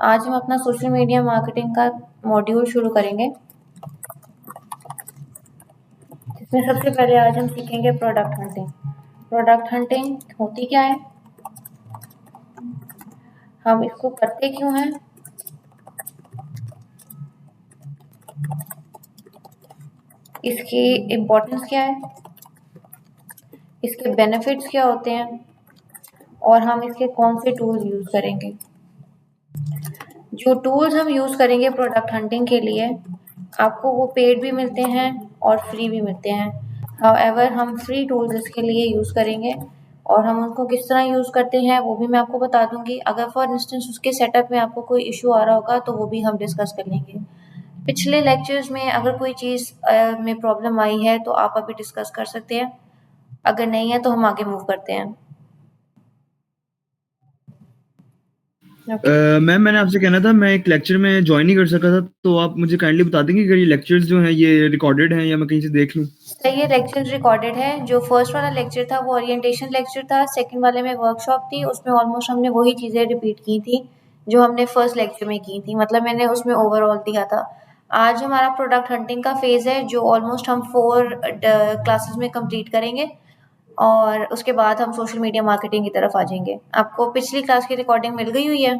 आज हम अपना सोशल मीडिया मार्केटिंग का मॉड्यूल शुरू करेंगे। इसमें सबसे पहले आज हम सीखेंगे प्रोडक्ट हंटिंग। प्रोडक्ट हंटिंग होती क्या है, हम इसको करते क्यों हैं, इसकी इम्पोर्टेंस क्या है, इसके बेनिफिट्स क्या होते हैं और हम इसके कौन से टूल्स यूज़ करेंगे। जो टूल्स हम यूज़ करेंगे प्रोडक्ट हंटिंग के लिए, आपको वो पेड भी मिलते हैं और फ्री भी मिलते हैं। हाउएवर हम फ्री टूल्स इसके लिए यूज़ करेंगे और हम उनको किस तरह यूज़ करते हैं वो भी मैं आपको बता दूंगी। अगर फॉर इंस्टेंस उसके सेटअप में आपको कोई इशू आ रहा होगा तो वो भी हम डिस्कस कर लेंगे। पिछले लेक्चर्स में अगर कोई चीज़ में प्रॉब्लम आई है तो आप अभी डिस्कस कर सकते हैं, अगर नहीं है तो हम आगे मूव करते हैं। मैम मैंने आपसे कहना था, मैं एक लेक्चर में ज्वाइन नहीं कर सका था, तो आप मुझे काइंडली बता देंगे कि ये लेक्चर्स जो हैं ये रिकॉर्डेड हैं या मैं कहीं से देख लूँ। सही है, लेक्चर रिकॉर्डेड है। जो फर्स्ट वाला लेक्चर था वो ओरिएंटेशन लेक्चर था, सेकंड वाले में वर्कशॉप थी, उसमें ऑलमोस्ट हमने वही चीज़ें रिपीट की थी जो हमने फर्स्ट लेक्चर में की थी, मतलब मैंने उसमें ओवरऑल दिया था। आज हमारा प्रोडक्ट हंटिंग का फेज़ है जो ऑलमोस्ट हम 4 क्लासेस में कंप्लीट करेंगे और उसके बाद हम सोशल मीडिया मार्केटिंग की तरफ आ जाएंगे। आपको पिछली क्लास की रिकॉर्डिंग मिल गई हुई है?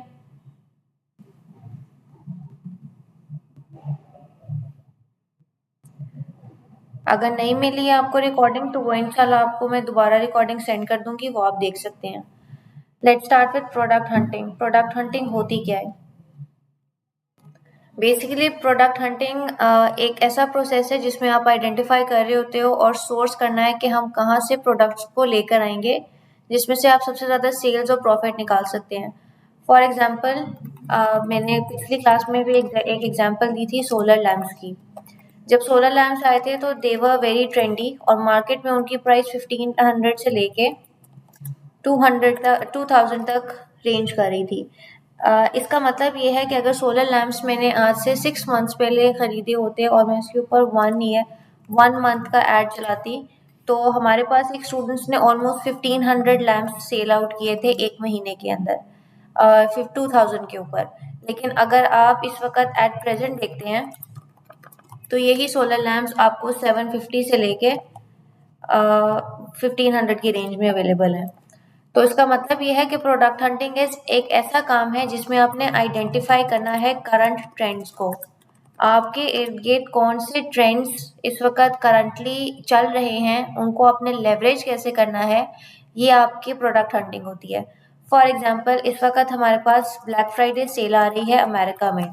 अगर नहीं मिली है आपको रिकॉर्डिंग तो वो इंशाल्लाह आपको मैं दोबारा रिकॉर्डिंग सेंड कर दूंगी, वो आप देख सकते हैं। Let's start with product hunting. Product hunting होती क्या है? बेसिकली प्रोडक्ट हंटिंग एक ऐसा प्रोसेस है जिसमें आप आइडेंटिफाई कर रहे होते हो और सोर्स करना है कि हम कहाँ से प्रोडक्ट्स को लेकर आएंगे जिसमें से आप सबसे ज़्यादा सेल्स और प्रॉफिट निकाल सकते हैं। फॉर एग्जांपल मैंने पिछली क्लास में भी एक एग्जांपल दी थी सोलर लैम्प्स की। जब सोलर लैम्प्स आए थे तो दे वर वेरी ट्रेंडी और मार्केट में उनकी प्राइस 1500 से लेके 2000 तक रेंज कर रही थी। इसका मतलब ये है कि अगर सोलर लैम्प्स मैंने आज से 6 मंथ्स पहले खरीदे होते और मैं इसके ऊपर 1 मंथ का ऐड चलाती तो हमारे पास एक स्टूडेंट्स ने ऑलमोस्ट 1500 लैम्प्स सेल आउट किए थे एक महीने के अंदर 2000 के ऊपर। लेकिन अगर आप इस वक्त एट प्रेजेंट देखते हैं तो यही सोलर लैम्प्स आपको 750 से लेके 1500 की रेंज में अवेलेबल है। तो इसका मतलब ये है कि प्रोडक्ट हंटिंग एक ऐसा काम है जिसमें आपने आइडेंटिफाई करना है करंट ट्रेंड्स को। आपके इर्द गिर्द कौन से ट्रेंड्स इस वक्त करंटली चल रहे हैं, उनको आपने लेवरेज कैसे करना है, ये आपकी प्रोडक्ट हंटिंग होती है। फॉर एग्जांपल इस वक्त हमारे पास ब्लैक फ्राइडे सेल आ रही है अमेरिका में।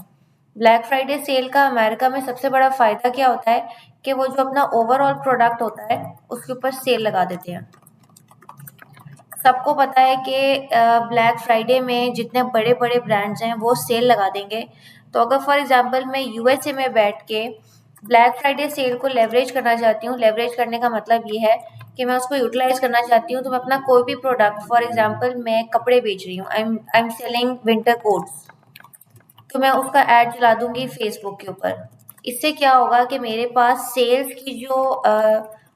ब्लैक फ्राइडे सेल का अमेरिका में सबसे बड़ा फ़ायदा क्या होता है कि वो जो अपना ओवरऑल प्रोडक्ट होता है उसके ऊपर सेल लगा देते हैं। सबको पता है कि ब्लैक फ्राइडे में जितने बड़े बड़े ब्रांड्स हैं वो सेल लगा देंगे। तो अगर फॉर एग्जांपल मैं यूएसए में बैठ के ब्लैक फ्राइडे सेल को लेवरेज करना चाहती हूँ, लेवरेज करने का मतलब ये है कि मैं उसको यूटिलाइज करना चाहती हूँ, तो मैं अपना कोई भी प्रोडक्ट, फॉर एग्जांपल मैं कपड़े बेच रही हूँ, I am selling winter quotes, तो मैं उसका ऐड चला दूंगी फेसबुक के ऊपर। इससे क्या होगा कि मेरे पास सेल्स की जो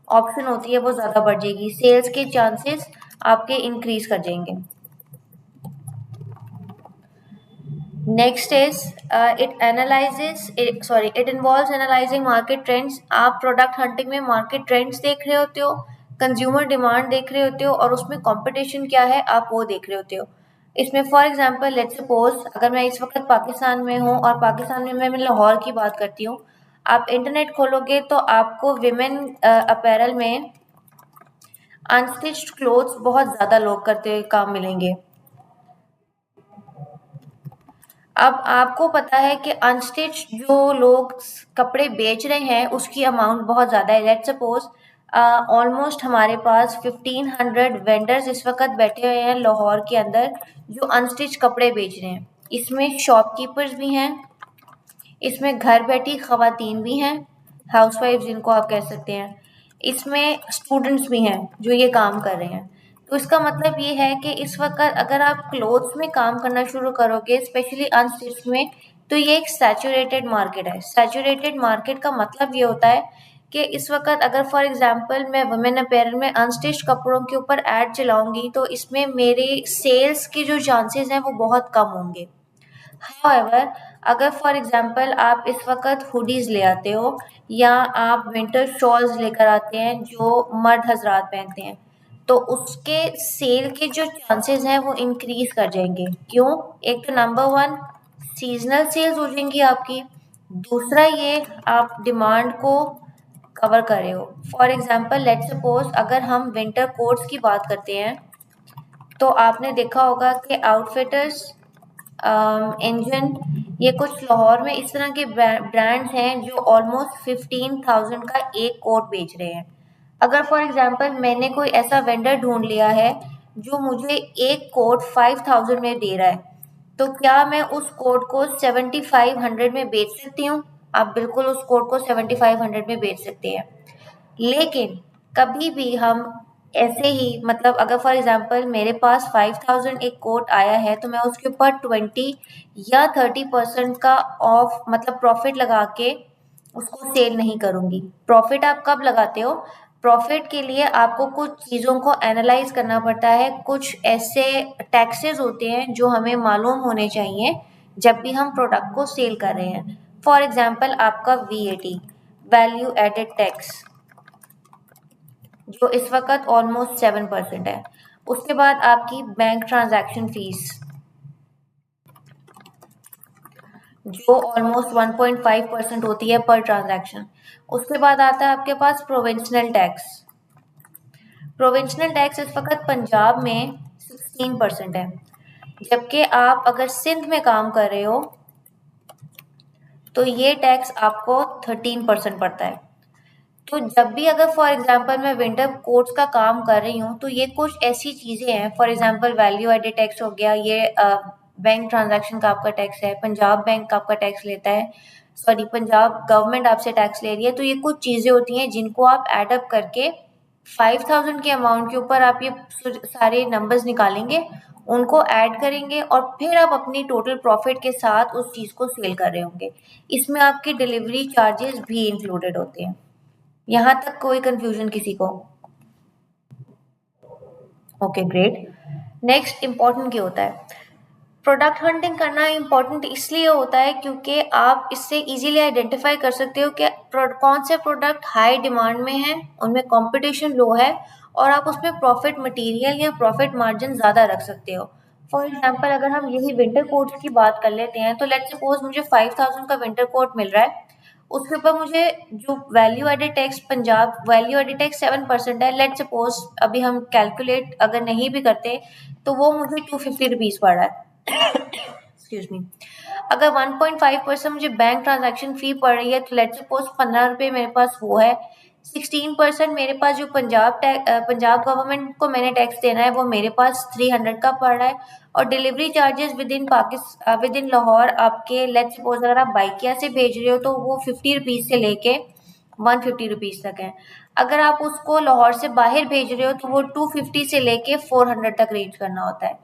ऑप्शन होती है वो ज़्यादा बढ़ जाएगी, सेल्स के चांसेस आपके इंक्रीज कर जाएंगे। Next is it involves analysing market trends. आप प्रोडक्ट हंटिंग में मार्केट ट्रेंड्स देख रहे होते हो, कंज्यूमर डिमांड देख रहे होते हो और उसमें कंपटीशन क्या है आप वो देख रहे होते हो। इसमें फॉर एग्जांपल लेट्स सपोज अगर मैं इस वक्त पाकिस्तान में हूँ और पाकिस्तान में मैं लाहौर की बात करती हूँ, आप इंटरनेट खोलोगे तो आपको विमेन अपैरल में अनस्टिच्ड क्लोथ्स बहुत ज़्यादा लोग करते हुए काम मिलेंगे। अब आपको पता है कि अनस्टिच जो लोग कपड़े बेच रहे हैं उसकी अमाउंट बहुत ज़्यादा है। लेट्स सपोज ऑलमोस्ट हमारे पास 1500 वेंडर्स इस वक्त बैठे हुए हैं लाहौर के अंदर जो अनस्टिच कपड़े बेच रहे हैं। इसमें शॉपकीपर्स भी हैं, इसमें घर बैठी खवातीन भी हैं, हाउसवाइफ जिनको आप कह सकते हैं, इसमें स्टूडेंट्स भी हैं जो ये काम कर रहे हैं। तो इसका मतलब ये है कि इस वक्त अगर आप क्लोथ्स में काम करना शुरू करोगे, स्पेशली अनस्टिच में, तो ये एक सैचुरेटेड मार्केट है। सैचुरेटेड मार्केट का मतलब ये होता है कि इस वक्त अगर फॉर एग्जांपल मैं वुमेन अपैरल में अनस्टिच कपड़ों के ऊपर ऐड चलाऊंगी तो इसमें मेरे सेल्स के जो चांसेस हैं वो बहुत कम होंगे। हाउएवर अगर फॉर एग्जांपल आप इस वक़्त हुडीज़ ले आते हो या आप विंटर शॉल्स लेकर आते हैं जो मर्द हज़रात पहनते हैं, तो उसके सेल के जो चांसेस हैं वो इंक्रीज़ कर जाएँगे। क्यों? एक तो नंबर 1 सीज़नल सेल्स हो जाएँगी आपकी, दूसरा ये आप डिमांड को कवर कर रहे हो। फॉर एग्जांपल लेट्स सपोज़ अगर हम विंटर कोट्स की बात करते हैं, तो आपने देखा होगा कि आउटफिटर्स इंजन ये कुछ लाहौर में इस तरह के ब्रांड्स हैं जो ऑलमोस्ट 15,000 का एक कोट बेच रहे हैं। अगर फॉर एग्जांपल मैंने कोई ऐसा वेंडर ढूंढ लिया है जो मुझे एक कोट 5,000 में दे रहा है, तो क्या मैं उस कोट को 7,500 में बेच सकती हूँ? आप बिल्कुल उस कोट को 7,500 में बेच सकते हैं। लेकिन कभी भी हम ऐसे ही मतलब अगर फॉर एग्जांपल मेरे पास 5,000 एक कोट आया है तो मैं उसके ऊपर 20 या 30% का ऑफ मतलब प्रॉफिट लगा के उसको सेल नहीं करूँगी। प्रॉफिट आप कब लगाते हो? प्रॉफिट के लिए आपको कुछ चीज़ों को एनालाइज़ करना पड़ता है, कुछ ऐसे टैक्सेस होते हैं जो हमें मालूम होने चाहिए जब भी हम प्रोडक्ट को सेल कर रहे हैं। फॉर एग्जांपल आपका वीएटी, वैल्यू एडेड टैक्स, जो इस वक़्त ऑलमोस्ट 7% है। उसके बाद आपकी बैंक ट्रांज़ैक्शन फ़ीस, जो ऑलमोस्ट 1.5% होती है पर ट्रांज़ैक्शन। उसके बाद आता है आपके पास प्रोविंशियल टैक्स। प्रोविंशियल टैक्स इस वक़्त पंजाब में 16% है, जबकि आप अगर सिंध में काम कर रहे हो, तो ये टैक्स आपको 13% पड़ता है। तो जब भी अगर फॉर एग्जांपल मैं विंटर कोट्स का काम कर रही हूँ तो ये कुछ ऐसी चीज़ें हैं, for example value added tax हो गया, ये बैंक ट्रांजैक्शन का आपका टैक्स है, पंजाब बैंक का आपका टैक्स लेता है, सॉरी पंजाब गवर्नमेंट आपसे टैक्स ले रही है। तो ये कुछ चीज़ें होती हैं जिनको आप एडअप करके 5,000 के अमाउंट के ऊपर आप ये सारे नंबर्स निकालेंगे, उनको ऐड करेंगे और फिर आप अपनी टोटल प्रॉफिट के साथ उस चीज़ को सेल कर रहे होंगे। इसमें आपके डिलीवरी चार्जेस भी इंक्लूडेड होते हैं। यहाँ तक कोई कंफ्यूजन किसी को? Okay great. नेक्स्ट इम्पोर्टेंट क्या होता है? प्रोडक्ट हंटिंग करना इम्पोर्टेंट इसलिए होता है क्योंकि आप इससे इजीली आइडेंटिफाई कर सकते हो कि कौन से प्रोडक्ट हाई डिमांड में हैं, उनमें कंपटीशन लो है और आप उसमें प्रॉफिट मटेरियल या प्रॉफिट मार्जिन ज़्यादा रख सकते हो। फॉर एग्जांपल अगर हम यही विंटर कोट्स की बात कर लेते हैं, तो लेट्स सपोज मुझे 5,000 का विंटर कोट मिल रहा है, उसके ऊपर मुझे जो value added tax Punjab value added tax 7% है। लेट्स सपोज अभी हम कैलकुलेट अगर नहीं भी करते तो वो मुझे 250 रुपीज़ पड़ रहा है। Excuse me. अगर 1.5% मुझे बैंक ट्रांजैक्शन फी पड़ रही है तो लेट्स सपोज 15 रुपये मेरे पास वो है। 16% मेरे पास जो पंजाब गवर्नमेंट को मैंने टैक्स देना है वो मेरे पास 300 का पड़ रहा है। और delivery charges with in Lahore आपके लेट्स सपोज अगर आप बाइकिया से भेज रहे हो तो वो 50 रुपीज़ से लेके 150 रुपीज़ तक है। अगर आप उसको लाहौर से बाहर भेज रहे हो तो वो 250 से लेके 400 तक रेंज करना होता है।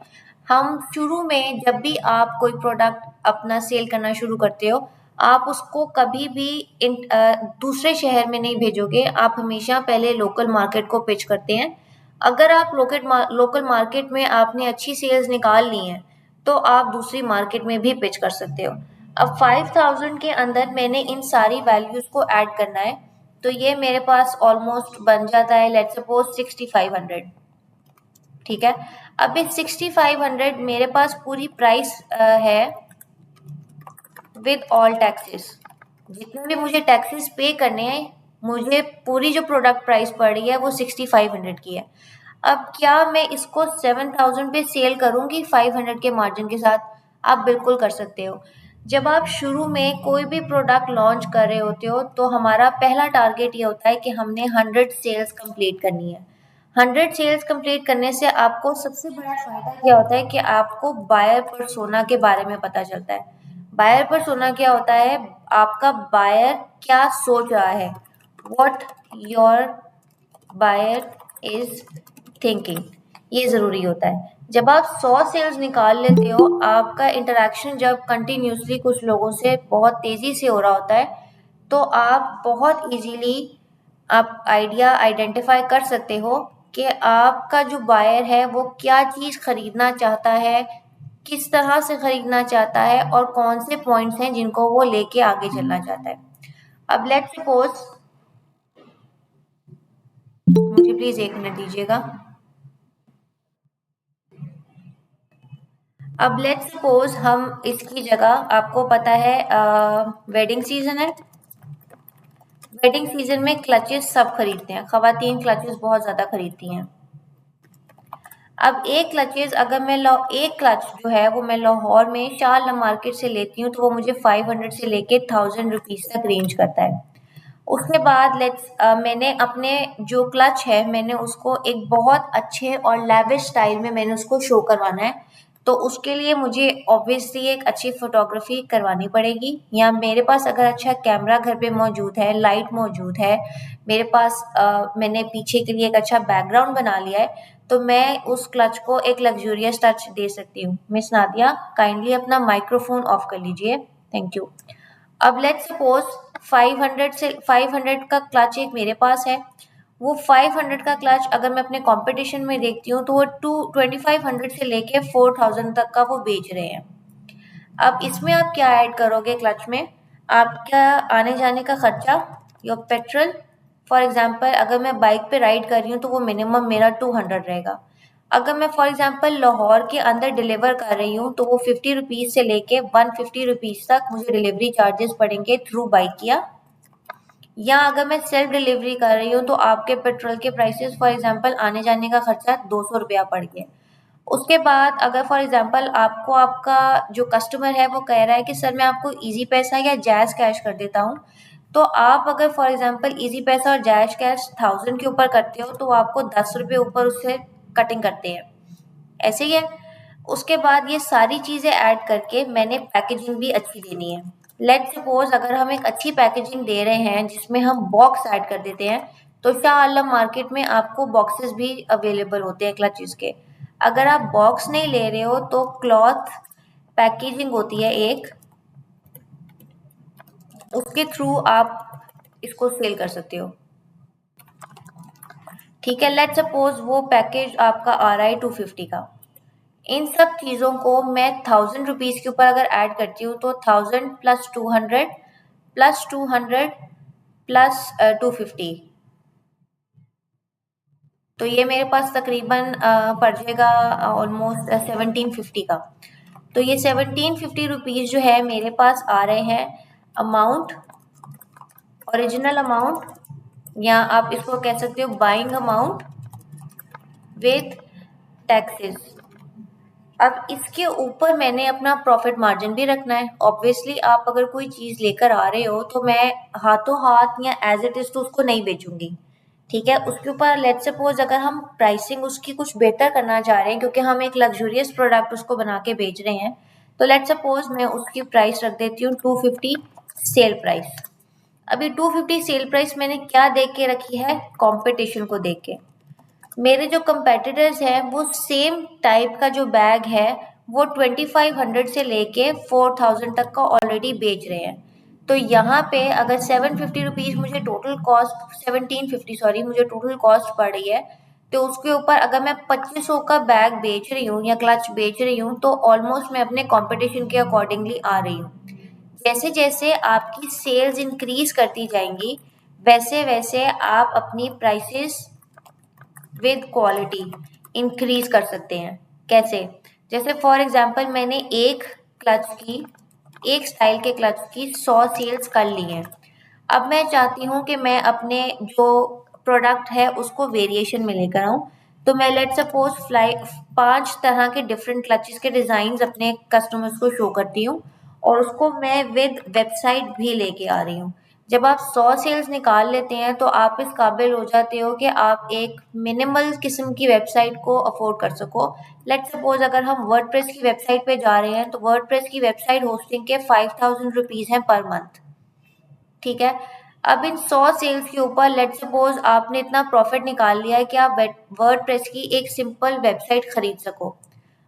हम शुरू में जब भी आप कोई प्रोडक्ट अपना सेल करना शुरू करते हो, आप उसको कभी भी दूसरे शहर में नहीं भेजोगे, आप हमेशा पहले लोकल मार्केट को पिच करते हैं। अगर आप लोकल मार्केट में आपने अच्छी सेल्स निकाल ली हैं, तो आप दूसरी मार्केट में भी पिच कर सकते हो। अब 5,000 के अंदर मैंने इन सारी वैल्यूज़ को ऐड करना है, तो ये मेरे पास ऑलमोस्ट बन जाता है लेट्स सपोज 6,500। ठीक है। अब इस 6,500 मेरे पास पूरी प्राइस है विद ऑल टैक्सेस। जितने भी मुझे टैक्सेस पे करने हैं, मुझे पूरी जो प्रोडक्ट प्राइस पड़ रही है वो 6,500 की है। अब क्या मैं इसको 7,000 पे सेल करूंगी 500 के मार्जिन के साथ? आप बिल्कुल कर सकते हो। जब आप शुरू में कोई भी प्रोडक्ट लॉन्च कर रहे होते हो तो हमारा पहला टारगेट ये होता है कि हमने 100 सेल्स कंप्लीट करनी है। 100 सेल्स कंप्लीट करने से आपको सबसे बड़ा फायदा क्या होता है कि आपको बायर पर्सोना के बारे में पता चलता है। बायर पर्सोना क्या होता है? आपका बायर क्या सोच रहा है, what your buyer is thinking, ये ज़रूरी होता है। जब आप 100 सेल्स निकाल लेते हो, आपका इंटरेक्शन जब कंटिन्यूसली कुछ लोगों से बहुत तेज़ी से हो रहा होता है, तो आप बहुत इजीली आप आइडिया आइडेंटिफाई कर सकते हो कि आपका जो बायर है वो क्या चीज़ खरीदना चाहता है, किस तरह से खरीदना चाहता है और कौन से पॉइंट्स हैं जिनको वो लेके आगे चलना चाहता है। अब लेट्स सपोज, मुझे प्लीज 1 मिनट दीजिएगा। अब लेट्स सपोज हम इसकी जगह, आपको पता है वेडिंग सीजन है, वेडिंग सीजन में क्लचेस सब खरीदते हैं, खवातीन क्लचेस बहुत ज्यादा खरीदती हैं। अब एक क्लचेस अगर मैं एक क्लच जो है वो मैं लाहौर में शाह मार्केट से लेती हूँ तो वो मुझे 500 से लेके 1000 रुपीज तक रेंज करता है। उसके बाद मैंने अपने जो क्लच है मैंने उसको एक बहुत अच्छे और लैविश स्टाइल में मैंने उसको शो करवाना है, तो उसके लिए मुझे ऑब्वियसली एक अच्छी फोटोग्राफी करवानी पड़ेगी, या मेरे पास अगर अच्छा कैमरा घर पे मौजूद है, लाइट मौजूद है, मेरे पास मैंने पीछे के लिए एक अच्छा बैकग्राउंड बना लिया है, तो मैं उस क्लच को एक लग्जूरियस टच दे सकती हूँ। मिस नादिया, काइंडली अपना माइक्रोफोन ऑफ कर लीजिए, थैंक यू। अब लेट्स सपोज 500 का क्लच एक मेरे पास है, वो 500 का क्लच अगर मैं अपने कंपटीशन में देखती हूँ तो वो 2500 से लेके 4000 तक का वो बेच रहे हैं। अब इसमें आप क्या ऐड करोगे क्लच में, आपका आने जाने का खर्चा, योर पेट्रोल। फॉर एग्जाम्पल अगर मैं बाइक पे राइड कर रही हूँ तो वो मिनिमम मेरा 200 रहेगा। अगर मैं फॉर एग्जाम्पल लाहौर के अंदर डिलीवर कर रही हूँ तो वो 50 रुपीज से लेके 150 रुपीज तक मुझे डिलीवरी चार्जेस पड़ेंगे थ्रू बाइक या अगर मैं सेल्फ डिलीवरी कर रही हूँ तो आपके पेट्रोल के प्राइसेस फॉर एग्जांपल आने जाने का खर्चा 200 रुपया पड़ गया। उसके बाद अगर फॉर एग्जांपल आपको आपका जो कस्टमर है वो कह रहा है कि सर मैं आपको इजी पैसा या जैज़ कैश कर देता हूँ, तो आप अगर फॉर एग्जांपल इजी पैसा और जैज़ कैश 1000 के ऊपर करते हो तो आपको 10 रुपये ऊपर उससे कटिंग करते हैं, ऐसे ही है। उसके बाद ये सारी चीज़ें ऐड करके मैंने पैकेजिंग भी अच्छी देनी है। लेट्स सपोज अगर हम एक अच्छी पैकेजिंग दे रहे हैं जिसमें हम बॉक्स ऐड कर देते हैं, तो शाह आलम मार्केट में आपको बॉक्सेस भी अवेलेबल होते हैं क्लचेस के। अगर आप बॉक्स नहीं ले रहे हो तो क्लॉथ पैकेजिंग होती है एक, उसके थ्रू आप इसको सेल कर सकते हो। ठीक है, लेट्स सपोज वो पैकेज आपका आ रहा है 250 का। इन सब चीज़ों को मैं 1000 रुपीज़ के ऊपर अगर ऐड करती हूँ तो 1000 प्लस 200 प्लस 200 प्लस 250, तो ये मेरे पास तकरीबन पड़ जाएगा ऑलमोस्ट 1750 का। तो ये 1750 रुपीज़ जो है मेरे पास आ रहे हैं अमाउंट, ओरिजिनल अमाउंट, या आप इसको कह सकते हो बाइंग अमाउंट विथ टैक्सेस। अब इसके ऊपर मैंने अपना प्रॉफिट मार्जिन भी रखना है। ऑब्वियसली आप अगर कोई चीज़ लेकर आ रहे हो तो मैं हाथों हाथ या एज इट इज़ तो उसको नहीं बेचूंगी, ठीक है। उसके ऊपर लेट्स सपोज अगर हम प्राइसिंग उसकी कुछ बेहतर करना चाह रहे हैं क्योंकि हम एक लग्जूरियस प्रोडक्ट उसको बना के बेच रहे हैं, तो लेट्स सपोज मैं उसकी प्राइस रख देती हूँ 250 सेल प्राइस। अभी 250 सेल प्राइस मैंने क्या देख के रखी है, कंपटीशन को देख के। मेरे जो कंपेटिटर्स हैं वो सेम टाइप का जो बैग है वो 2500 से लेके 4000 तक का ऑलरेडी बेच रहे हैं। तो यहाँ पे अगर 750 रुपीज़ मुझे टोटल कॉस्ट, 1750 सॉरी, मुझे टोटल कॉस्ट पड़ रही है, तो उसके ऊपर अगर मैं 2500 का बैग बेच रही हूँ या क्लच बेच रही हूँ तो ऑलमोस्ट मैं अपने कंपटीशन के अकॉर्डिंगली आ रही हूँ। जैसे जैसे आपकी सेल्स इंक्रीज करती जाएंगी वैसे वैसे आप अपनी प्राइसेस विद क्वालिटी इंक्रीज कर सकते हैं। कैसे? जैसे फॉर एग्जांपल मैंने एक स्टाइल के क्लच की 100 सेल्स कर ली हैं। अब मैं चाहती हूँ कि मैं अपने जो प्रोडक्ट है उसको वेरिएशन में लेकर आऊँ, तो मैं लेट सपोज 5 तरह के डिफरेंट क्लचेस के डिज़ाइन अपने कस्टमर्स को शो करती हूँ और उसको मैं विद वेबसाइट भी लेके आ रही हूँ। जब आप 100 सेल्स निकाल लेते हैं तो आप इस काबिल हो जाते हो कि आप एक मिनिमल किस्म की वेबसाइट को अफोर्ड कर सको। लेट्स सपोज अगर हम वर्डप्रेस की वेबसाइट पे जा रहे हैं तो वर्डप्रेस की वेबसाइट होस्टिंग के 5000 रुपीज़ हैं पर मंथ, ठीक है। अब इन 100 सेल्स के ऊपर लेट्स सपोज आपने इतना प्रॉफिट निकाल लिया है कि आप वर्डप्रेस की एक सिंपल वेबसाइट खरीद सको।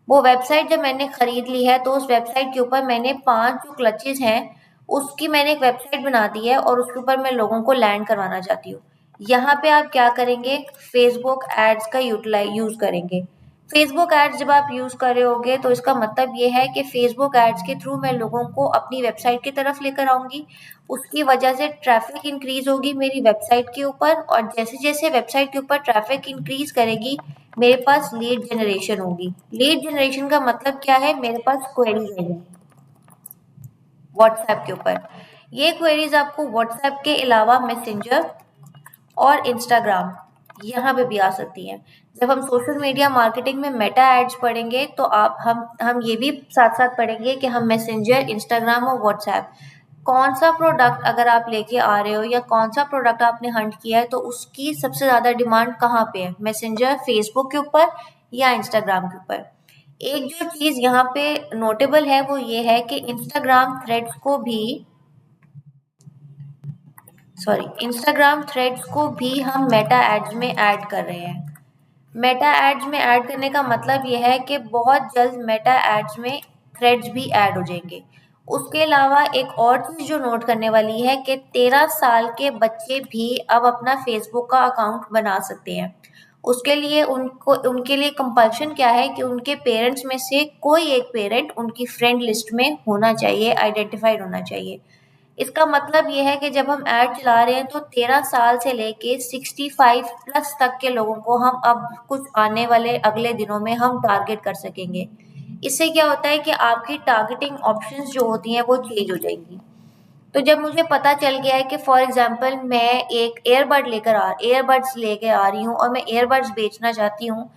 वो वेबसाइट जब मैंने खरीद ली है तो उस वेबसाइट के ऊपर मैंने 5 जो क्लचेस हैं उसकी मैंने एक वेबसाइट बना दी है और उसके ऊपर मैं लोगों को लैंड करवाना चाहती हूँ। यहाँ पे आप क्या करेंगे, फेसबुक एड्स का यूज करेंगे। फेसबुक एड्स जब आप यूज़ कर रहे होगे तो इसका मतलब ये है कि फेसबुक एड्स के थ्रू मैं लोगों को अपनी वेबसाइट की तरफ लेकर आऊँगी। उसकी वजह से ट्रैफ़िक इंक्रीज़ होगी मेरी वेबसाइट के ऊपर और जैसे-जैसे वेबसाइट के ऊपर ट्रैफ़िक इंक्रीज़ करेगी, मेरे पास लीड जनरेशन होगी। लीड जनरेशन का मतलब क्या है? मेरे पास क्वेरीज़ आएँगी व्हाट्सएप के ऊपर। ये क्वेरीज़ आपको व्हाट्सएप के अलावा मैसेंजर और इंस्टाग्राम यहाँ पे भी आ सकती हैं। जब हम सोशल मीडिया मार्केटिंग में मेटा एड्स पढ़ेंगे तो आप हम ये भी साथ-साथ पढ़ेंगे कि हम मैसेंजर, इंस्टाग्राम और व्हाट्सएप कौन-सा प्रोडक्ट अगर आप लेके आ रहे हो या कौन-सा प्रोडक्ट आपने हंट किया है तो उसकी सबसे ज़्यादा डिमांड कहाँ पे है? मैसेंजर, फेसबुक के ऊपर या इंस्टाग्राम के ऊपर? एक जो चीज़ यहाँ पे नोटेबल है वो ये है कि इंस्टाग्राम थ्रेड्स को भी हम मेटा एड्स में ऐड कर रहे हैं। मेटा एड्स में ऐड करने का मतलब ये है कि बहुत जल्द मेटा एड्स में थ्रेड्स भी ऐड हो जाएंगे। उसके अलावा एक और चीज़ जो नोट करने वाली है कि 13 साल के बच्चे भी अब अपना फेसबुक का अकाउंट बना सकते हैं। उसके लिए उनके लिए कंपल्शन क्या है कि उनके पेरेंट्स में से कोई एक पेरेंट उनकी फ्रेंड लिस्ट में होना चाहिए, आइडेंटिफाइड होना चाहिए। इसका मतलब ये है कि जब हम ऐड चला रहे हैं तो 13 साल से लेके 65 प्लस तक के लोगों को हम अब कुछ आने वाले अगले दिनों में हम टारगेट कर सकेंगे। इससे क्या होता है कि आपकी टारगेटिंग ऑप्शंस जो होती हैं वो चेंज हो जाएंगी। तो जब मुझे पता चल गया है कि फॉर एग्जांपल मैं एक ईयरबड्स लेके आ रही हूँ और मैं ईयरबड्स बेचना चाहती हूँ,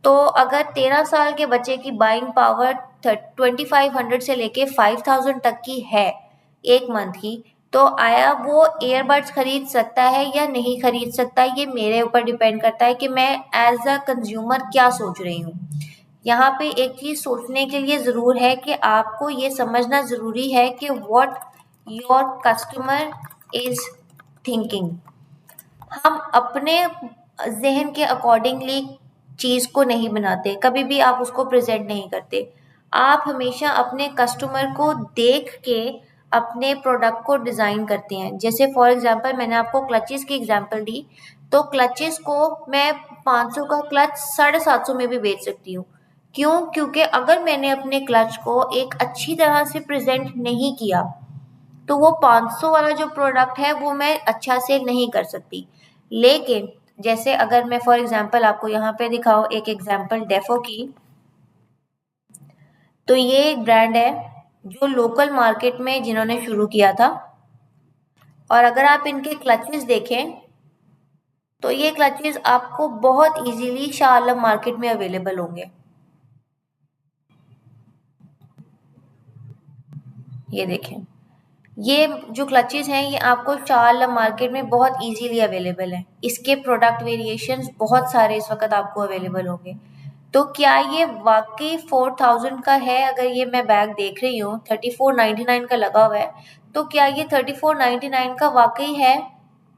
तो अगर 13 साल के बच्चे की बाइंग पावर 2500 से लेके 5000 तक की है एक मंथ की, तो आया वो ईयरबड्स खरीद सकता है या नहीं खरीद सकता, ये मेरे ऊपर डिपेंड करता है कि मैं एज अ कंज्यूमर क्या सोच रही हूँ। यहाँ पे एक चीज़ सोचने के लिए ज़रूर है कि आपको ये समझना ज़रूरी है कि what your customer is thinking. हम अपने ज़हन के अकॉर्डिंगली चीज़ को नहीं बनाते, कभी भी आप उसको प्रेज़ेंट नहीं करते। आप हमेशा अपने कस्टमर को देख के अपने प्रोडक्ट को डिज़ाइन करते हैं। जैसे फॉर एग्ज़ाम्पल मैंने आपको क्लचेस की एग्ज़ाम्पल दी, तो क्लचेस को मैं 500 का क्लच 750 में भी बेच सकती हूँ। क्यों? क्योंकि अगर मैंने अपने क्लच को एक अच्छी तरह से प्रेज़ेंट नहीं किया, तो वो 500 वाला जो प्रोडक्ट है वो मैं अच्छा सेल नहीं कर सकती। लेकिन जैसे अगर मैं फॉर एग्ज़ाम्पल आपको यहाँ पे दिखाऊँ एक एग्ज़ाम्पल डेफो की, तो ये एक ब्रांड है जो लोकल मार्केट में जिन्होंने शुरू किया था, और अगर आप इनके क्लचेस देखें तो ये क्लचेस आपको बहुत ईज़िली शाह आलम मार्केट में अवेलेबल होंगे। ये देखें, ये जो क्लचेस हैं ये आपको शाह आलम मार्केट में बहुत इजीली अवेलेबल हैं। इसके प्रोडक्ट वेरिएशंस बहुत सारे इस वक्त आपको अवेलेबल होंगे। तो क्या ये वाकई 4000 का है? अगर ये मैं बैग देख रही हूँ 3499 का लगा हुआ है, तो क्या ये 3499 का वाकई है?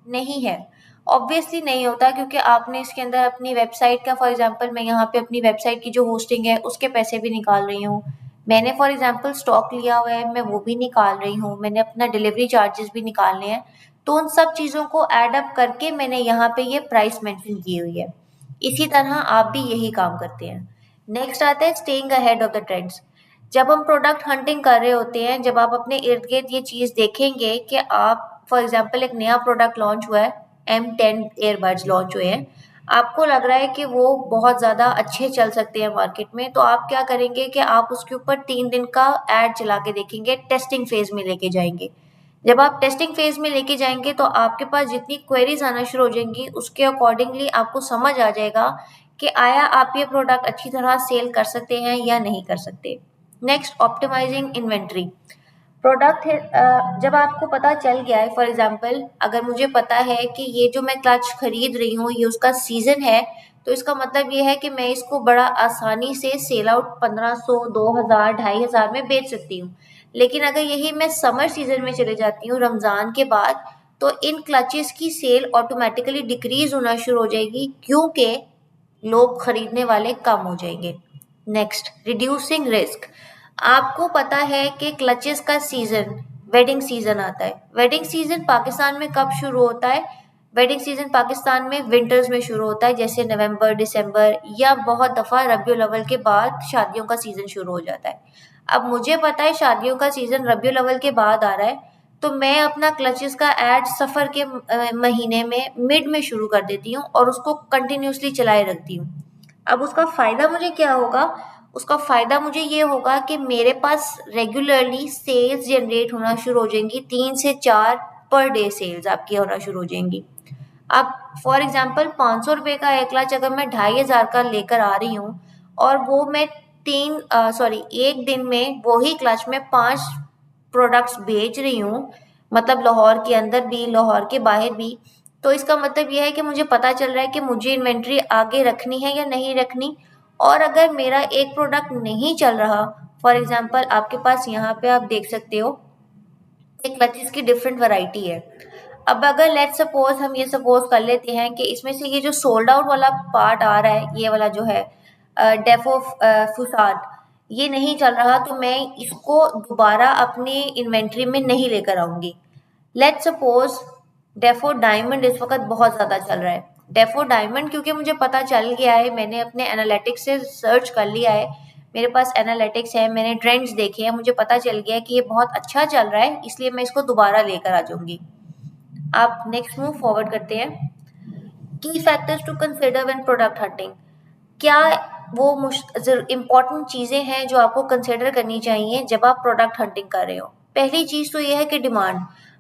नहीं है। ऑब्वियसली नहीं होता, क्योंकि आपने इसके अंदर अपनी वेबसाइट का, फॉर एग्जांपल मैं यहाँ पे अपनी वेबसाइट की जो होस्टिंग है उसके पैसे भी निकाल रही हूँ। मैंने फॉर एग्जांपल स्टॉक लिया हुआ है, मैं वो भी निकाल रही हूँ। मैंने अपना डिलीवरी चार्जेस भी निकालने हैं। तो उन सब चीज़ों को ऐड अप करके मैंने यहाँ पे ये प्राइस मेंशन की हुई है। इसी तरह आप भी यही काम करते हैं। नेक्स्ट आता है staying ahead of the trends. जब हम प्रोडक्ट हंटिंग कर रहे होते हैं, जब आप अपने इर्द गिर्द ये चीज़ देखेंगे कि आप फॉर एग्जांपल एक नया प्रोडक्ट लॉन्च हुआ है, M10 ईयरबड्स लॉन्च हुए हैं, आपको लग रहा है कि वो बहुत ज़्यादा अच्छे चल सकते हैं मार्केट में, तो आप क्या करेंगे कि आप उसके ऊपर 3 दिन का एड चला के देखेंगे, टेस्टिंग फेज़ में लेके जाएँगे। जब आप टेस्टिंग फेज़ में लेके जाएँगे तो आपके पास जितनी क्वेरीज़ आना शुरू हो जाएँगी, उसके अकॉर्डिंगली आपको समझ आ जाएगा कि आया आप ये प्रोडक्ट अच्छी तरह सेल कर सकते हैं या नहीं कर सकते। Next, optimising inventory. प्रोडक्ट है, जब आपको पता चल गया है, फॉर एग्जांपल अगर मुझे पता है कि ये जो मैं क्लच खरीद रही हूँ ये उसका सीज़न है, तो इसका मतलब ये है कि मैं इसको बड़ा आसानी से सेल आउट 1500, 2000, 2500 में बेच सकती हूँ। लेकिन अगर यही मैं समर सीजन में चले जाती हूँ रमज़ान के बाद, तो इन क्लचेस की सेल ऑटोमेटिकली डिक्रीज होना शुरू हो जाएगी, क्योंकि लोग खरीदने वाले कम हो जाएंगे। Next, reducing risk. आपको पता है कि क्लचेस का सीजन वेडिंग सीजन आता है। वेडिंग सीजन पाकिस्तान में कब शुरू होता है? वेडिंग सीजन पाकिस्तान में विंटर्स में शुरू होता है, जैसे नवंबर, दिसंबर, या बहुत दफ़ा रबीउल अव्वल के बाद शादियों का सीज़न शुरू हो जाता है। अब मुझे पता है शादियों का सीज़न रबीउल अव्वल के बाद आ रहा है, तो मैं अपना क्लचेस का ऐड सफ़र के महीने में मिड में शुरू कर देती हूँ और उसको कंटिन्यूअसली चलाए रखती हूँ। अब उसका फ़ायदा मुझे क्या होगा? उसका फ़ायदा मुझे ये होगा कि मेरे पास रेगुलरली सेल्स जनरेट होना शुरू हो जाएँगी, 3 से 4 पर डे सेल्स आपकी होना शुरू हो जाएँगी। अब फॉर एग्जांपल 500 रुपए का एक क्लच अगर मैं 2500 का लेकर आ रही हूँ और वो मैं एक दिन में वही क्लच में 5 प्रोडक्ट्स बेच रही हूँ, मतलब लाहौर के अंदर भी, लाहौर के बाहर भी, तो इसका मतलब ये है कि मुझे पता चल रहा है कि मुझे इन्वेंट्री आगे रखनी है या नहीं रखनी। और अगर मेरा एक प्रोडक्ट नहीं चल रहा, फॉर एग्जांपल आपके पास यहाँ पे आप देख सकते हो एक क्लचेस की डिफरेंट वैरायटी है। अब अगर लेट्स सपोज हम ये सपोज कर लेते हैं कि इसमें से ये जो सोल्ड आउट वाला पार्ट आ रहा है, ये वाला जो है डेफो फुसाद, ये नहीं चल रहा, तो मैं इसको दोबारा अपनी इन्वेंट्री में नहीं लेकर आऊंगी। लेट्स सपोज डेफो डायमंड इस वक्त बहुत ज़्यादा चल रहा है। डेफो डायमंड क्योंकि मुझे पता चल गया है, मैंने अपने एनालिटिक्स से सर्च कर लिया है, मेरे पास एनालिटिक्स है, मैंने ट्रेंड्स देखे हैं, मुझे पता चल गया है कि ये बहुत अच्छा चल रहा है, इसलिए मैं इसको दोबारा लेकर आ जाऊंगी। आप नेक्स्ट मूव फॉरवर्ड करते हैं। Key factors to consider when product hunting. क्या वो इम्पॉर्टेंट चीज़ें हैं जो आपको कंसिडर करनी चाहिए जब आप प्रोडक्ट हंटिंग कर रहे हो? पहली चीज़ तो ये है कि डिमांड।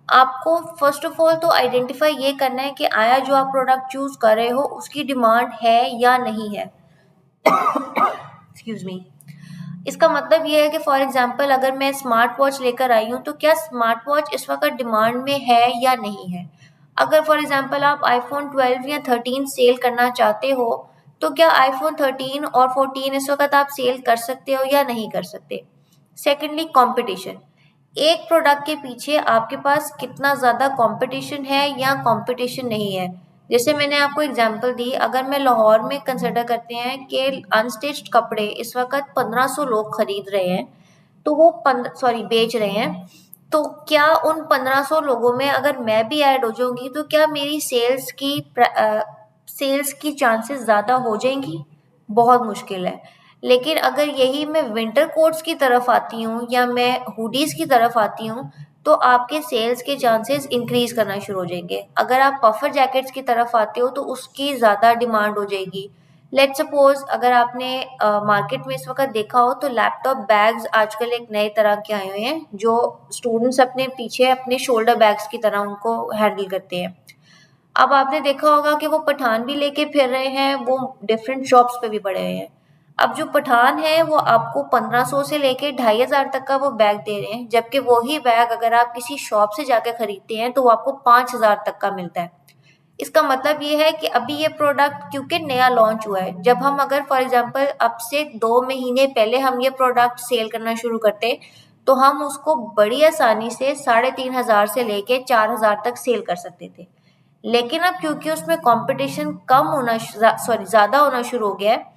आपको फर्स्ट ऑफ ऑल तो आइडेंटिफाई ये करना है कि आया जो आप प्रोडक्ट चूज कर रहे हो उसकी डिमांड है या नहीं है। Excuse me. इसका मतलब ये है कि फॉर एग्जांपल अगर मैं स्मार्ट वॉच लेकर आई हूँ, तो क्या स्मार्ट वॉच इस वक्त डिमांड में है या नहीं है। अगर फॉर एग्जांपल आप आईफोन 12 या 13 सेल करना चाहते हो, तो क्या आईफोन 13 और 14 इस वक्त आप सेल कर सकते हो या नहीं कर सकते। Secondly competition. एक प्रोडक्ट के पीछे आपके पास कितना ज़्यादा कंपटीशन है या कंपटीशन नहीं है। जैसे मैंने आपको एग्जांपल दी, अगर मैं लाहौर में कंसिडर करते हैं कि अनस्टिच्ड कपड़े इस वक्त 1500 लोग खरीद रहे हैं, तो वो बेच रहे हैं, तो क्या उन 1500 लोगों में अगर मैं भी ऐड हो जाऊंगी, तो क्या मेरी सेल्स की चांसेस ज़्यादा हो जाएंगी? बहुत मुश्किल है। लेकिन अगर यही मैं विंटर कोट्स की तरफ आती हूँ या मैं हुडीज की तरफ आती हूँ, तो आपके सेल्स के चांसेस इंक्रीज करना शुरू हो जाएंगे। अगर आप पफर जैकेट्स की तरफ आते हो तो उसकी ज़्यादा डिमांड हो जाएगी। लेट्स सपोज अगर आपने मार्केट में इस वक्त देखा हो तो लैपटॉप बैग्स आजकल एक नए तरह के आए हुए हैं, जो स्टूडेंट्स अपने पीछे अपने शोल्डर बैग्स की तरह उनको हैंडल करते हैं। अब आपने देखा होगा कि वो पठान भी लेके फिर रहे हैं, वो डिफरेंट शॉप्स पे भी पड़े हुए हैं। अब जो पठान है वो आपको 1500 से लेके 2500 तक का वो बैग दे रहे हैं, जबकि वही बैग अगर आप किसी शॉप से जाकर खरीदते हैं तो वो आपको 5000 तक का मिलता है। इसका मतलब ये है कि अभी ये प्रोडक्ट क्योंकि नया लॉन्च हुआ है, जब हम अगर फॉर एग्जांपल अब से 2 महीने पहले हम ये प्रोडक्ट सेल करना शुरू करते, तो हम उसको बड़ी आसानी से 3500 से लेके 4000 तक सेल कर सकते थे। लेकिन अब क्योंकि उसमें कंपटीशन कम होना ज़्यादा होना शुरू हो गया है,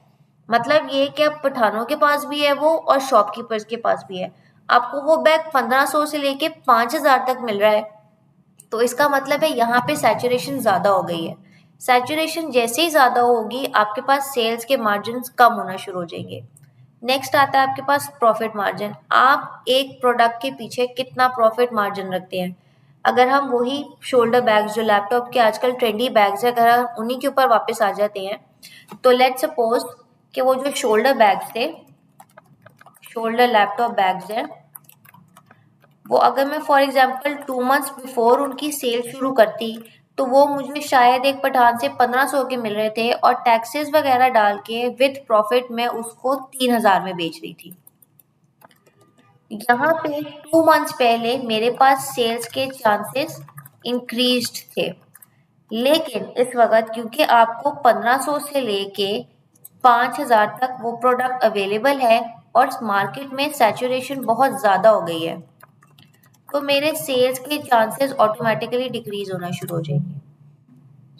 मतलब ये कि अब पठानों के पास भी है वो और शॉपकीपर्स के पास भी है, आपको वो बैग 1500 से लेके 5000 तक मिल रहा है। तो इसका मतलब है यहाँ पे सैचुरेशन ज़्यादा हो गई है। सैचुरेशन जैसे ही ज़्यादा होगी, आपके पास सेल्स के मार्जिन कम होना शुरू हो जाएंगे। नेक्स्ट आता है आपके पास प्रॉफिट मार्जिन। आप एक प्रोडक्ट के पीछे कितना प्रॉफिट मार्जिन रखते हैं। अगर हम वही शोल्डर बैग्स जो लैपटॉप के आजकल ट्रेंडी बैग्स है, अगर हम उन्हीं के ऊपर वापस आ जाते हैं, तो लेट्स सपोज कि वो जो शोल्डर बैग्स थे, शोल्डर लैपटॉप बैग्स हैं, वो अगर मैं फॉर एग्जांपल 2 मंथ्स बिफोर उनकी सेल शुरू करती, तो वो मुझे शायद एक पठान से 1500 के मिल रहे थे और टैक्सेस वगैरह डाल के विद प्रॉफिट मैं उसको 3000 में बेच रही थी। यहाँ पे 2 मंथ्स पहले मेरे पास सेल्स के चांसेस इंक्रीज्ड थे, लेकिन इस वक्त क्योंकि आपको 1500 से लेके 5000 तक वो प्रोडक्ट अवेलेबल है और मार्केट में सैचुरेशन बहुत ज़्यादा हो गई है, तो मेरे सेल्स के चांसेस ऑटोमेटिकली डिक्रीज होना शुरू हो जाएंगे।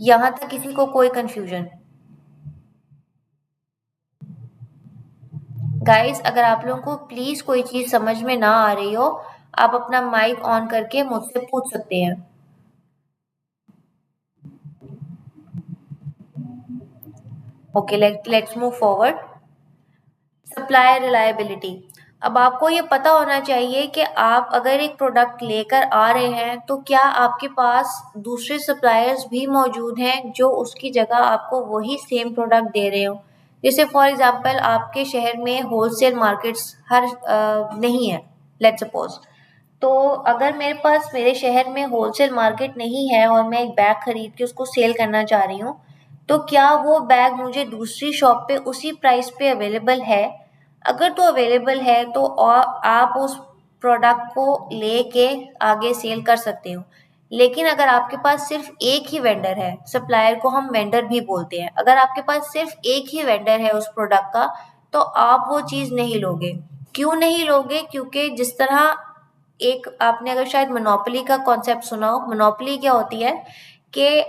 यहाँ तक किसी को कोई कंफ्यूजन? गाइस, अगर आप लोगों को प्लीज कोई चीज समझ में ना आ रही हो, आप अपना माइक ऑन करके मुझसे पूछ सकते हैं। Okay, let's move forward. Supplier reliability. अब आपको ये पता होना चाहिए कि आप अगर एक प्रोडक्ट लेकर आ रहे हैं तो क्या आपके पास दूसरे सप्लायर्स भी मौजूद हैं जो उसकी जगह आपको वही सेम प्रोडक्ट दे रहे हो। जैसे फॉर एग्जांपल आपके शहर में होलसेल मार्केट्स नहीं है, लेट्स सपोज। तो अगर मेरे पास मेरे शहर में होलसेल मार्केट नहीं है और मैं एक बैग खरीद के उसको सेल करना चाह रही हूँ, तो क्या वो बैग मुझे दूसरी शॉप पे उसी प्राइस पे अवेलेबल है? अगर तो अवेलेबल है तो आप उस प्रोडक्ट को लेके आगे सेल कर सकते हो। लेकिन अगर आपके पास सिर्फ एक ही वेंडर है, सप्लायर को हम वेंडर भी बोलते हैं, अगर आपके पास सिर्फ एक ही वेंडर है उस प्रोडक्ट का, तो आप वो चीज़ नहीं लोगे। क्यों नहीं लोगे? क्योंकि जिस तरह एक आपने अगर शायद मोनोपोली का कॉन्सेप्ट सुना हो। मोनोपोली क्या होती है कि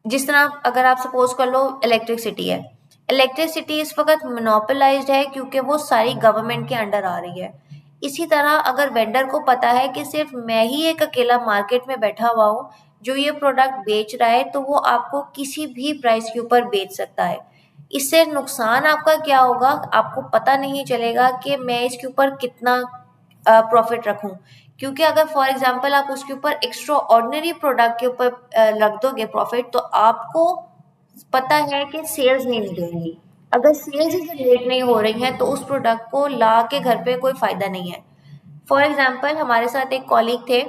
जिस तरह अगर आप सपोज कर लो इलेक्ट्रिसिटी है, इलेक्ट्रिसिटी इस वक्त मोनोपोलाइज्ड है क्योंकि वो सारी गवर्नमेंट के अंडर आ रही है। इसी तरह अगर वेंडर को पता है कि सिर्फ मैं ही एक अकेला मार्केट में बैठा हुआ हूँ जो ये प्रोडक्ट बेच रहा है, तो वो आपको किसी भी प्राइस के ऊपर बेच सकता है। इससे नुकसान आपका क्या होगा, आपको पता नहीं चलेगा कि मैं इसके ऊपर कितना प्रॉफिट रखूं। क्योंकि अगर फॉर एग्जांपल आप उसके ऊपर एक्स्ट्रा ऑर्डिनरी प्रोडक्ट के ऊपर रख दोगे प्रॉफिट, तो आपको पता है कि सेल्स नहीं निकलेंगी। अगर सेल्स ही जनरेट नहीं हो रही हैं तो उस प्रोडक्ट को ला के घर पे कोई फायदा नहीं है। फॉर एग्जांपल हमारे साथ एक कॉलीग थे,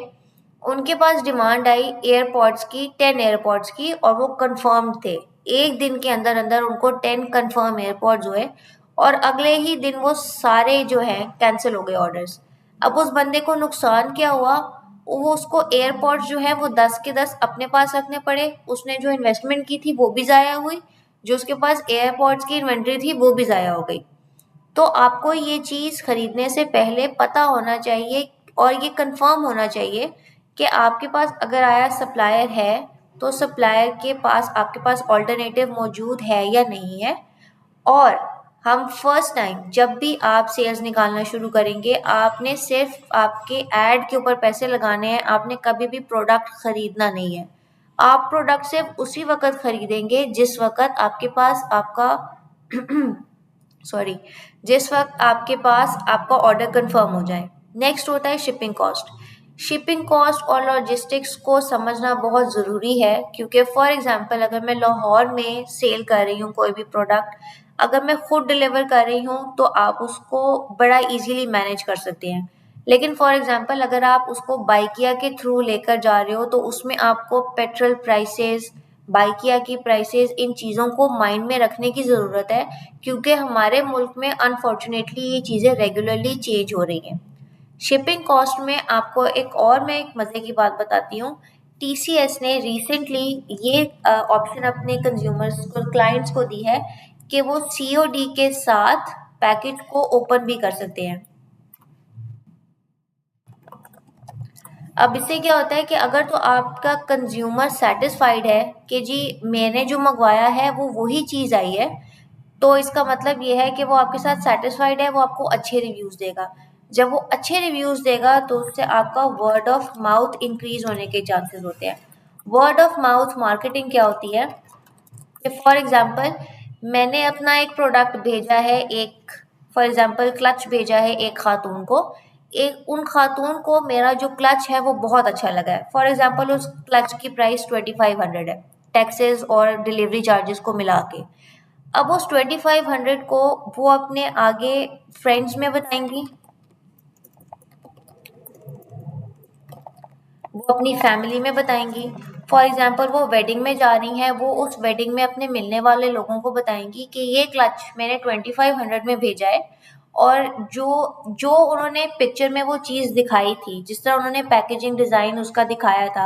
उनके पास डिमांड आई एयरपॉड्स की, 10 एयरपॉड्स की, और वो कंफर्म थे। एक दिन के अंदर अंदर उनको 10 कंफर्म एयरपॉड्स हुए और अगले ही दिन वो सारे जो हैं कैंसिल हो गए ऑर्डर्स। अब उस बंदे को नुकसान क्या हुआ, वो उसको एयरपॉड्स जो है वो 10 के 10 अपने पास रखने पड़े। उसने जो इन्वेस्टमेंट की थी वो भी ज़ाया हुई, जो उसके पास एयरपॉड्स की इन्वेंट्री थी वो भी ज़ाया हो गई। तो आपको ये चीज़ खरीदने से पहले पता होना चाहिए और ये कंफर्म होना चाहिए कि आपके पास अगर आया सप्लायर है तो सप्लायर के पास आपके पास ऑल्टरनेटिव मौजूद है या नहीं है। और हम फर्स्ट टाइम जब भी आप सेल्स निकालना शुरू करेंगे, आपने सिर्फ आपके ऐड के ऊपर पैसे लगाने हैं, आपने कभी भी प्रोडक्ट खरीदना नहीं है। आप प्रोडक्ट सिर्फ उसी वक्त खरीदेंगे जिस वक्त आपके पास आपका सॉरी, जिस वक्त आपके पास आपका ऑर्डर कंफर्म हो जाए। नेक्स्ट होता है शिपिंग कॉस्ट। शिपिंग कॉस्ट और लॉजिस्टिक्स को समझना बहुत ज़रूरी है क्योंकि फॉर एग्जांपल अगर मैं लाहौर में सेल कर रही हूँ कोई भी प्रोडक्ट, अगर मैं खुद डिलीवर कर रही हूँ तो आप उसको बड़ा इजीली मैनेज कर सकते हैं। लेकिन फॉर एग्जांपल अगर आप उसको बाइकिया के थ्रू लेकर जा रहे हो तो उसमें आपको पेट्रोल प्राइसेस, बाइकिया की प्राइसेस, इन चीज़ों को माइंड में रखने की ज़रूरत है क्योंकि हमारे मुल्क में अनफॉर्चुनेटली ये चीज़ें रेगुलरली चेंज हो रही हैं। शिपिंग कॉस्ट में आपको मैं एक मज़े की बात बताती हूँ। टीसीएस ने रिसेंटली ये ऑप्शन अपने कंज्यूमर्स को, क्लाइंट्स को दी है कि वो सीओडी के साथ पैकेज को ओपन भी कर सकते हैं। अब इससे क्या होता है कि अगर तो आपका कंज्यूमर सेटिस्फाइड है कि जी मैंने जो मंगवाया है वो वही चीज़ आई है, तो इसका मतलब ये है कि वो आपके साथ सेटिस्फाइड है, वो आपको अच्छे रिव्यूज़ देगा। जब वो अच्छे रिव्यूज़ देगा तो उससे आपका वर्ड ऑफ माउथ इंक्रीज होने के चांसेस होते हैं। वर्ड ऑफ माउथ मार्केटिंग क्या होती है कि फॉर एग्जांपल मैंने अपना एक प्रोडक्ट भेजा है, एक फॉर एग्जांपल क्लच भेजा है एक खातून को, एक उन खातून को मेरा जो क्लच है वो बहुत अच्छा लगा है। फॉर एग्जांपल उस क्लच की प्राइस 2500 है, टैक्सेस और डिलीवरी चार्जेस को मिला के। अब उस 2500 को वो अपने आगे फ्रेंड्स में बताएंगी, वो अपनी फैमिली में बताएंगी। फॉर एग्जांपल वो वेडिंग में जा रही हैं, वो उस वेडिंग में अपने मिलने वाले लोगों को बताएंगी कि ये क्लच मैंने 2500 में भेजा है, और जो जो उन्होंने पिक्चर में वो चीज़ दिखाई थी, जिस तरह उन्होंने पैकेजिंग डिज़ाइन उसका दिखाया था,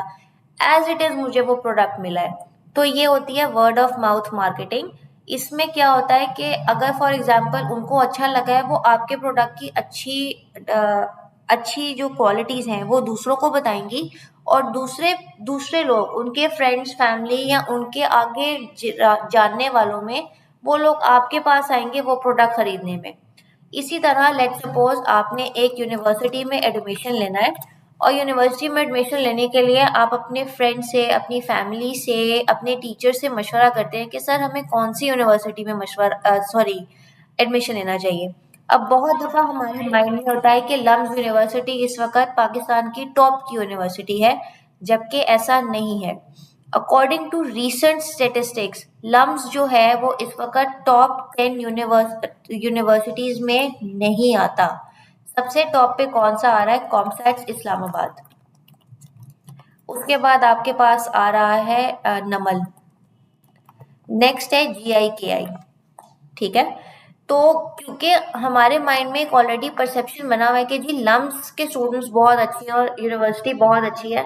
एज इट इज़ मुझे वो प्रोडक्ट मिला है। तो ये होती है वर्ड ऑफ माउथ मार्केटिंग। इसमें क्या होता है कि अगर फॉर एग्जांपल उनको अच्छा लगा है, वो आपके प्रोडक्ट की अच्छी जो क्वालिटीज़ हैं वो दूसरों को बताएंगी, और दूसरे दूसरे लोग, उनके फ्रेंड्स, फैमिली या उनके आगे जानने वालों में, वो लोग आपके पास आएंगे वो प्रोडक्ट खरीदने में। इसी तरह लेट्स सपोज आपने एक यूनिवर्सिटी में एडमिशन लेना है, और यूनिवर्सिटी में एडमिशन लेने के लिए आप अपने फ्रेंड से, अपनी फैमिली से, अपने टीचर से मशवरा करते हैं कि सर हमें कौन सी यूनिवर्सिटी में एडमिशन लेना चाहिए। अब बहुत दफ़ा हमारे माइंड में होता है कि लम्स यूनिवर्सिटी इस वक़्त पाकिस्तान की टॉप की यूनिवर्सिटी है, जबकि ऐसा नहीं है। अकॉर्डिंग टू रीसेंट स्टैटिस्टिक्स, लम्स जो है वो इस वक़्त टॉप 10 यूनिवर्सिटीज़ में नहीं आता। सबसे टॉप पे कौन सा आ रहा है? कॉमसैट्स इस्लामाबाद। उसके बाद आपके पास आ रहा है नमल। नेक्स्ट है GIKI। ठीक है, तो क्योंकि हमारे माइंड में एक ऑलरेडी परसेप्शन बना हुआ है कि जी लम्स के स्टूडेंट्स बहुत अच्छी हैं और यूनिवर्सिटी बहुत अच्छी है,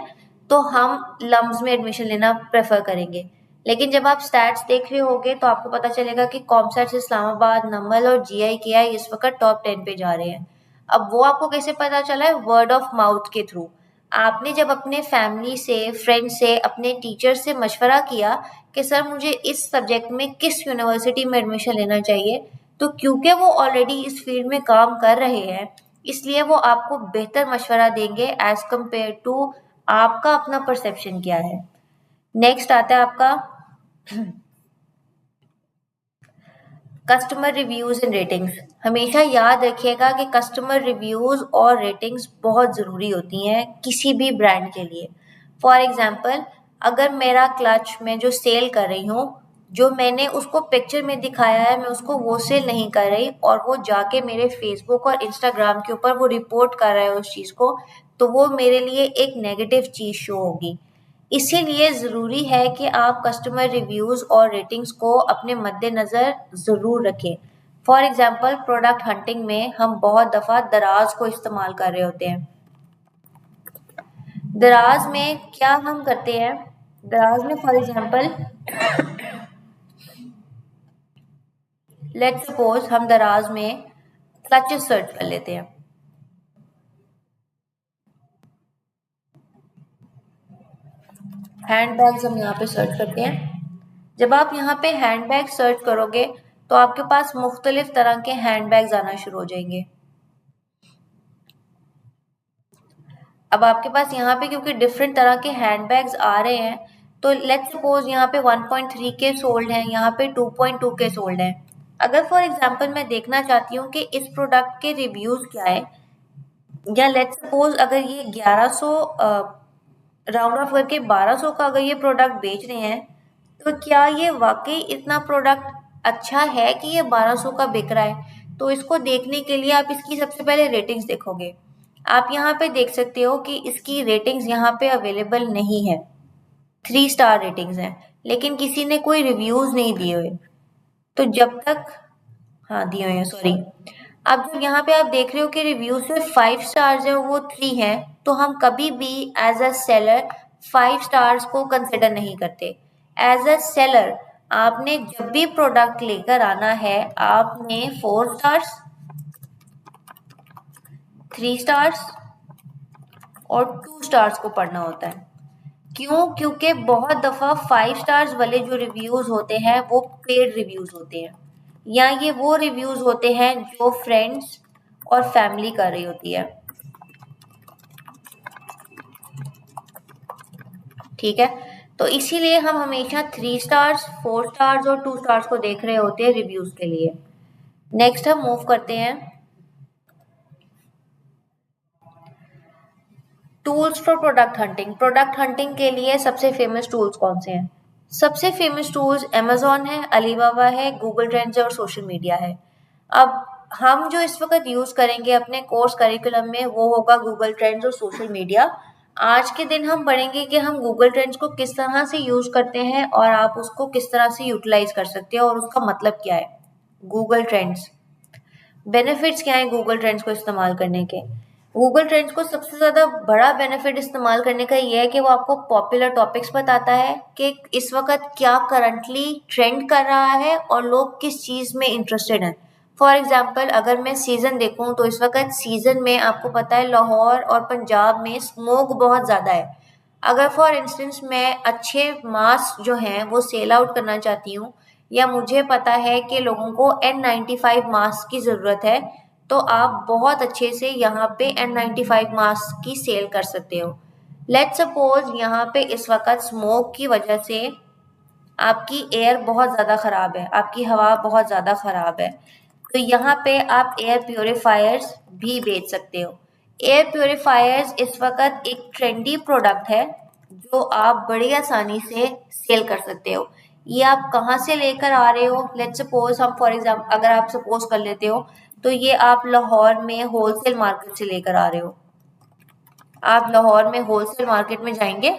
तो हम लम्स में एडमिशन लेना प्रेफर करेंगे। लेकिन जब आप स्टैट्स देख रहे होगे तो आपको पता चलेगा कि कॉमसैट्स इस्लामाबाद, नमल और GIKI इस वक्त टॉप 10 पे जा रहे हैं। अब वो आपको कैसे पता चला है? वर्ड ऑफ माउथ के थ्रू। आपने जब अपने फैमिली से, फ्रेंड से, अपने टीचर से मशवरा किया कि सर मुझे इस सब्जेक्ट में किस यूनिवर्सिटी में एडमिशन लेना चाहिए, तो क्योंकि वो ऑलरेडी इस फील्ड में काम कर रहे हैं, इसलिए वो आपको बेहतर मशवरा देंगे एज कम्पेयर टू आपका अपना परसेप्शन क्या है। नेक्स्ट आता है आपका कस्टमर रिव्यूज एंड रेटिंग्स। हमेशा याद रखिएगा कि कस्टमर रिव्यूज और रेटिंग्स बहुत ज़रूरी होती हैं किसी भी ब्रांड के लिए। फॉर एग्जांपल, अगर मेरा क्लच मैं जो सेल कर रही हूँ, जो मैंने उसको पिक्चर में दिखाया है, मैं उसको वो सेल नहीं कर रही और वो जाके मेरे फेसबुक और इंस्टाग्राम के ऊपर वो रिपोर्ट कर रहा है उस चीज़ को, तो वो मेरे लिए एक नेगेटिव चीज़ शो होगी। इसीलिए ज़रूरी है कि आप कस्टमर रिव्यूज़ और रेटिंग्स को अपने मद्देनज़र ज़रूर रखें। फॉर एग्ज़ाम्पल, प्रोडक्ट हंटिंग में हम बहुत दफ़ा दराज को इस्तेमाल कर रहे होते हैं। दराज में क्या हम करते हैं? दराज में फॉर एग्ज़ाम्पल, लेट्स सपोज हम दराज में क्लचेस सर्च कर लेते हैं। हैंड बैग्स हम यहाँ पे सर्च करते हैं। जब आप यहाँ पे हैंड बैग सर्च करोगे तो आपके पास मुख्तलिफ तरह के हैंड बैग्स आना शुरू हो जाएंगे। अब आपके पास यहाँ पे क्योंकि डिफरेंट तरह के हैंड बैग्स आ रहे हैं, तो लेट्स सपोज यहाँ पे 1.3 के सोल्ड हैं, यहाँ पे 2.2 के सोल्ड हैं। अगर फॉर एग्जांपल मैं देखना चाहती हूँ कि इस प्रोडक्ट के रिव्यूज़ क्या है, या लेट्स सपोज अगर ये 1100 राउंड ऑफ करके 1200 का अगर ये प्रोडक्ट बेच रहे हैं, तो क्या ये वाकई इतना प्रोडक्ट अच्छा है कि ये 1200 का बिक रहा है? तो इसको देखने के लिए आप इसकी सबसे पहले रेटिंग्स देखोगे। आप यहाँ पे देख सकते हो कि इसकी रेटिंग्स यहाँ पे अवेलेबल नहीं है। 3 स्टार रेटिंग्स हैं, लेकिन किसी ने कोई रिव्यूज़ नहीं दिए हुए। तो जब तक हाँ दिए हुए हैं, सॉरी। अब जब यहाँ पे आप देख रहे हो कि रिव्यू सिर्फ 5 स्टार्स है, वो 3 हैं, तो हम कभी भी एज अ सेलर 5 स्टार्स को कंसिडर नहीं करते। एज अ सेलर आपने जब भी प्रोडक्ट लेकर आना है, आपने 4 स्टार्स, 3 स्टार्स और 2 स्टार्स को पढ़ना होता है। क्यों? क्योंकि बहुत दफ़ा 5 स्टार्स वाले जो रिव्यूज़ होते हैं वो पेड रिव्यूज़ होते हैं, या ये वो रिव्यूज़ होते हैं जो फ्रेंड्स और फैमिली कर रही होती है। ठीक है, तो इसीलिए हम हमेशा 3 स्टार्स, 4 स्टार्स और 2 स्टार्स को देख रहे होते हैं रिव्यूज़ के लिए। नेक्स्ट हम मूव करते हैं tools for product hunting. Product hunting के लिए सबसे फेमस टूल्स कौन से हैं? सबसे फेमस टूल्स अमेज़न है, अलीबाबा है, गूगल ट्रेंड्स है और सोशल मीडिया है। अब हम जो इस वक्त यूज़ करेंगे अपने कोर्स करिकुलम में वो होगा गूगल ट्रेंड्स और सोशल मीडिया। आज के दिन हम पढ़ेंगे कि हम गूगल ट्रेंड्स को किस तरह से यूज़ करते हैं और आप उसको किस तरह से यूटिलाइज कर सकते हो और उसका मतलब क्या है। गूगल ट्रेंड्स, बेनिफिट्स क्या हैं गूगल ट्रेंड्स को इस्तेमाल करने के? गूगल ट्रेंड्स को सबसे ज़्यादा बड़ा बेनिफिट इस्तेमाल करने का ये है कि वो आपको पॉपुलर टॉपिक्स बताता है कि इस वक्त क्या करंटली ट्रेंड कर रहा है और लोग किस चीज़ में इंटरेस्टेड हैं। फॉर एग्जांपल, अगर मैं सीज़न देखूं तो इस वक्त सीज़न में आपको पता है लाहौर और पंजाब में स्मोक बहुत ज़्यादा है। अगर फॉर इंस्टेंस मैं अच्छे मास्क जो हैं वो सेल आउट करना चाहती हूँ, या मुझे पता है कि लोगों को N95 मास्क की ज़रूरत है, तो आप बहुत अच्छे से यहाँ पे N95 मास्क की सेल कर सकते हो। लेट्स सपोज यहाँ पे इस वक्त स्मोक की वजह से आपकी एयर बहुत ज़्यादा ख़राब है, आपकी हवा बहुत ज़्यादा ख़राब है, तो यहाँ पे आप एयर प्योरीफायर्स भी बेच सकते हो। एयर प्योरीफायर्स इस वक्त एक ट्रेंडी प्रोडक्ट है जो आप बड़ी आसानी से सेल कर सकते हो। ये आप कहाँ से लेकर आ रहे हो? लेट्स सपोज हम फॉर एग्जाम्पल अगर आप सपोज कर लेते हो तो ये आप लाहौर में होलसेल मार्केट से लेकर आ रहे हो। आप लाहौर में होलसेल मार्केट में जाएंगे,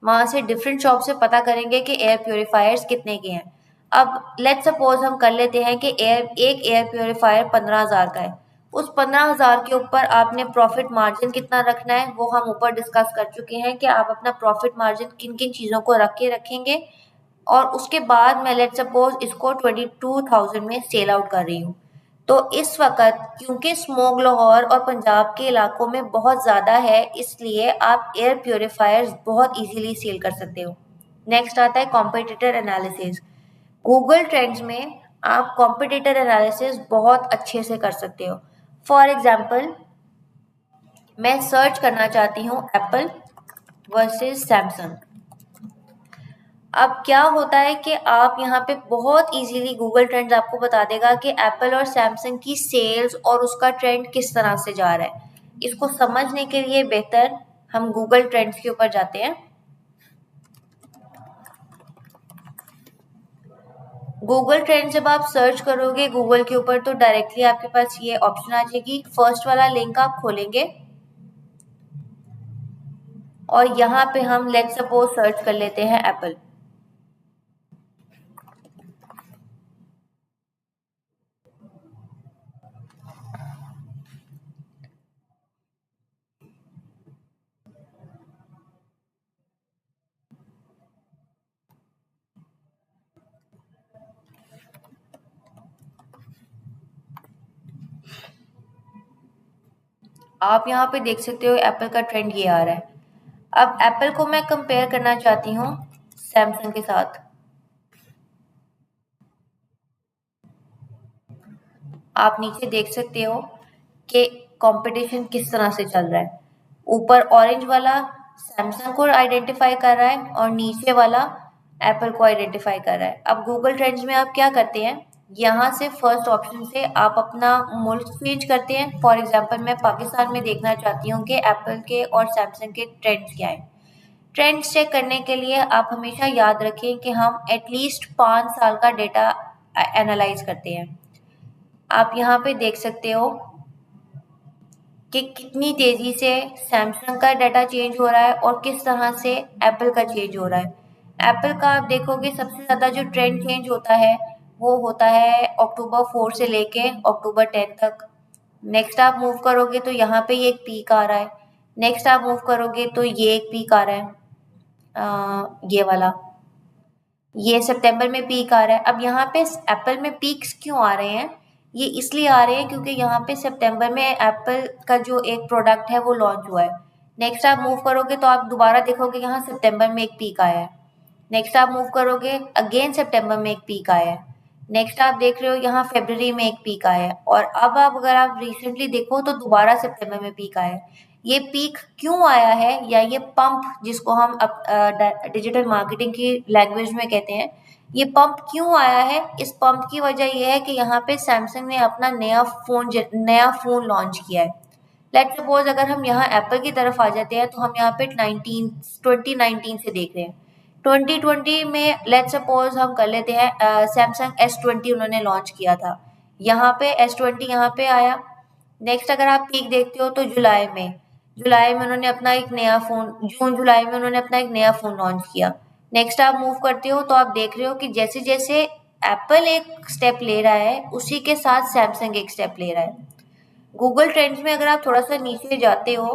वहां से डिफरेंट शॉप से पता करेंगे कि एयर प्योरीफायर्स कितने के हैं। अब लेट्स सपोज हम कर लेते हैं कि एक एयर प्योरीफायर 15,000 का है। उस 15,000 के ऊपर आपने प्रॉफिट मार्जिन कितना रखना है वो हम ऊपर डिस्कस कर चुके हैं कि आप अपना प्रॉफिट मार्जिन किन किन चीज़ों को रख के रखेंगे। और उसके बाद मैं लेट्स सपोज इसको 22,000 में सेल आउट कर रही हूँ। तो इस वक्त क्योंकि स्मोक लाहौर और पंजाब के इलाकों में बहुत ज़्यादा है, इसलिए आप एयर प्योरीफायर्स बहुत इजीली सेल कर सकते हो। नेक्स्ट आता है कॉम्पिटिटर एनालिसिस। गूगल ट्रेंड्स में आप कॉम्पिटिटर एनालिसिस बहुत अच्छे से कर सकते हो। फॉर एग्जाम्पल मैं सर्च करना चाहती हूँ एप्पल वर्सेस सैमसंग। अब क्या होता है कि आप यहाँ पे बहुत इजीली गूगल ट्रेंड्स आपको बता देगा कि एप्पल और सैमसंग की सेल्स और उसका ट्रेंड किस तरह से जा रहा है। इसको समझने के लिए बेहतर हम गूगल ट्रेंड्स के ऊपर जाते हैं। गूगल ट्रेंड जब आप सर्च करोगे गूगल के ऊपर तो डायरेक्टली आपके पास ये ऑप्शन आ जाएगी। फर्स्ट वाला लिंक आप खोलेंगे और यहाँ पे हम लेट्स सपोज सर्च कर लेते हैं एप्पल। आप यहाँ पे देख सकते हो एप्पल का ट्रेंड ये आ रहा है। अब एप्पल को मैं कंपेयर करना चाहती हूँ सैमसंग के साथ। आप नीचे देख सकते हो कि कंपटीशन किस तरह से चल रहा है। ऊपर ऑरेंज वाला सैमसंग को आइडेंटिफाई कर रहा है और नीचे वाला एप्पल को आइडेंटिफाई कर रहा है। अब गूगल ट्रेंड्स में आप क्या करते हैं, यहाँ से फर्स्ट ऑप्शन से आप अपना मुल्क चेंज करते हैं। फॉर एग्जांपल मैं पाकिस्तान में देखना चाहती हूँ कि एप्पल के और सैमसंग के ट्रेंड्स क्या हैं। ट्रेंड्स चेक करने के लिए आप हमेशा याद रखें कि हम एटलीस्ट 5 साल का डेटा एनालाइज करते हैं। आप यहाँ पे देख सकते हो कि कितनी तेज़ी से सैमसंग का डाटा चेंज हो रहा है और किस तरह से एप्पल का चेंज हो रहा है। एप्पल का आप देखोगे सबसे ज़्यादा जो ट्रेंड चेंज होता है वो होता है अक्टूबर 4 से लेके अक्टूबर 10 तक। नेक्स्ट आप मूव करोगे तो यहाँ पे ये एक पीक आ रहा है। नेक्स्ट आप मूव करोगे तो ये एक पीक आ रहा है, ये वाला, ये सितंबर में पीक आ रहा है। अब यहाँ पे एप्पल में पीक्स क्यों आ रहे हैं? ये इसलिए आ रहे हैं क्योंकि यहाँ पे सितंबर में एप्पल का जो एक प्रोडक्ट है वो लॉन्च हुआ है। नेक्स्ट आप मूव करोगे तो आप दोबारा देखोगे यहाँ सितंबर में एक पीक आया है। नेक्स्ट आप मूव करोगे अगेन सितंबर में एक पीक आया है। नेक्स्ट आप देख रहे हो यहाँ फरवरी में एक पीक आया है और अब आप अगर आप रिसेंटली देखो तो दोबारा सितंबर में पीक आया है। ये पीक क्यों आया है या ये पंप जिसको हम डिजिटल मार्केटिंग की लैंग्वेज में कहते हैं, ये पंप क्यों आया है? इस पंप की वजह ये है कि यहाँ पे सैमसंग ने अपना नया फ़ोन लॉन्च किया है। लेट्स सपोज अगर हम यहाँ एप्पल की तरफ आ जाते हैं तो हम यहाँ पे 2019 से देख रहे हैं। 2020 में लेट्स सपोज हम कर लेते हैं सैमसंग S20 उन्होंने लॉन्च किया था। यहाँ पे S20 यहाँ पे आया। नेक्स्ट अगर आप पीक देखते हो तो जुलाई में उन्होंने अपना एक नया फ़ोन जून जुलाई में उन्होंने अपना एक नया फ़ोन लॉन्च किया। नेक्स्ट आप मूव करते हो तो आप देख रहे हो कि जैसे जैसे एप्पल एक स्टेप ले रहा है उसी के साथ सैमसंग एक स्टेप ले रहा है। गूगल ट्रेंड्स में अगर आप थोड़ा सा नीचे जाते हो,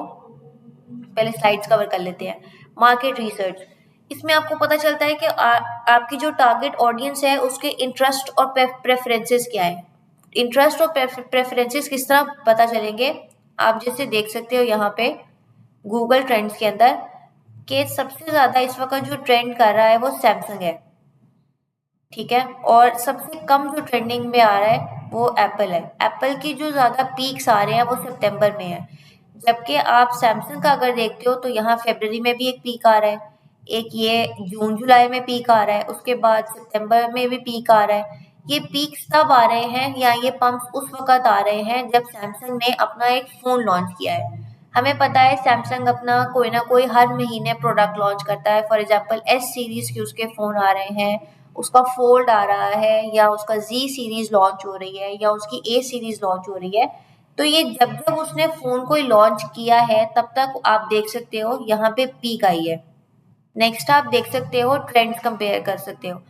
पहले स्लाइड्स कवर कर लेते हैं। मार्केट रिसर्च, इसमें आपको पता चलता है कि आपकी जो टारगेट ऑडियंस है उसके इंटरेस्ट और प्रेफरेंसेस क्या है। इंटरेस्ट और प्रेफरेंसेस किस तरह पता चलेंगे, आप जैसे देख सकते हो यहाँ पे गूगल ट्रेंड्स के अंदर कि सबसे ज़्यादा इस वक्त जो ट्रेंड कर रहा है वो सैमसंग है, ठीक है, और सबसे कम जो ट्रेंडिंग में आ रहा है वो एप्पल है। एप्पल की जो ज़्यादा पीक्स आ रहे हैं वो सितंबर में है, जबकि आप सैमसंग का अगर देखते हो तो यहाँ फरवरी में भी एक पीक आ रहा है, एक ये जून जुलाई में पीक आ रहा है, उसके बाद सितंबर में भी पीक आ रहा है। ये पीक्स तब आ रहे हैं या ये पंप्स उस वक़्त आ रहे हैं जब सैमसंग ने अपना एक फ़ोन लॉन्च किया है। हमें पता है सैमसंग अपना कोई ना कोई हर महीने प्रोडक्ट लॉन्च करता है। फॉर एग्जांपल एस सीरीज़ के उसके फ़ोन आ रहे हैं, उसका फोल्ड आ रहा है, या उसका जी सीरीज़ लॉन्च हो रही है, या उसकी ए सीरीज़ लॉन्च हो रही है। तो ये जब जब उसने फ़ोन कोई लॉन्च किया है तब तक आप देख सकते हो यहाँ पे पीक आई है। नेक्स्ट आप देख सकते हो ट्रेंड्स कंपेयर कर सकते हो,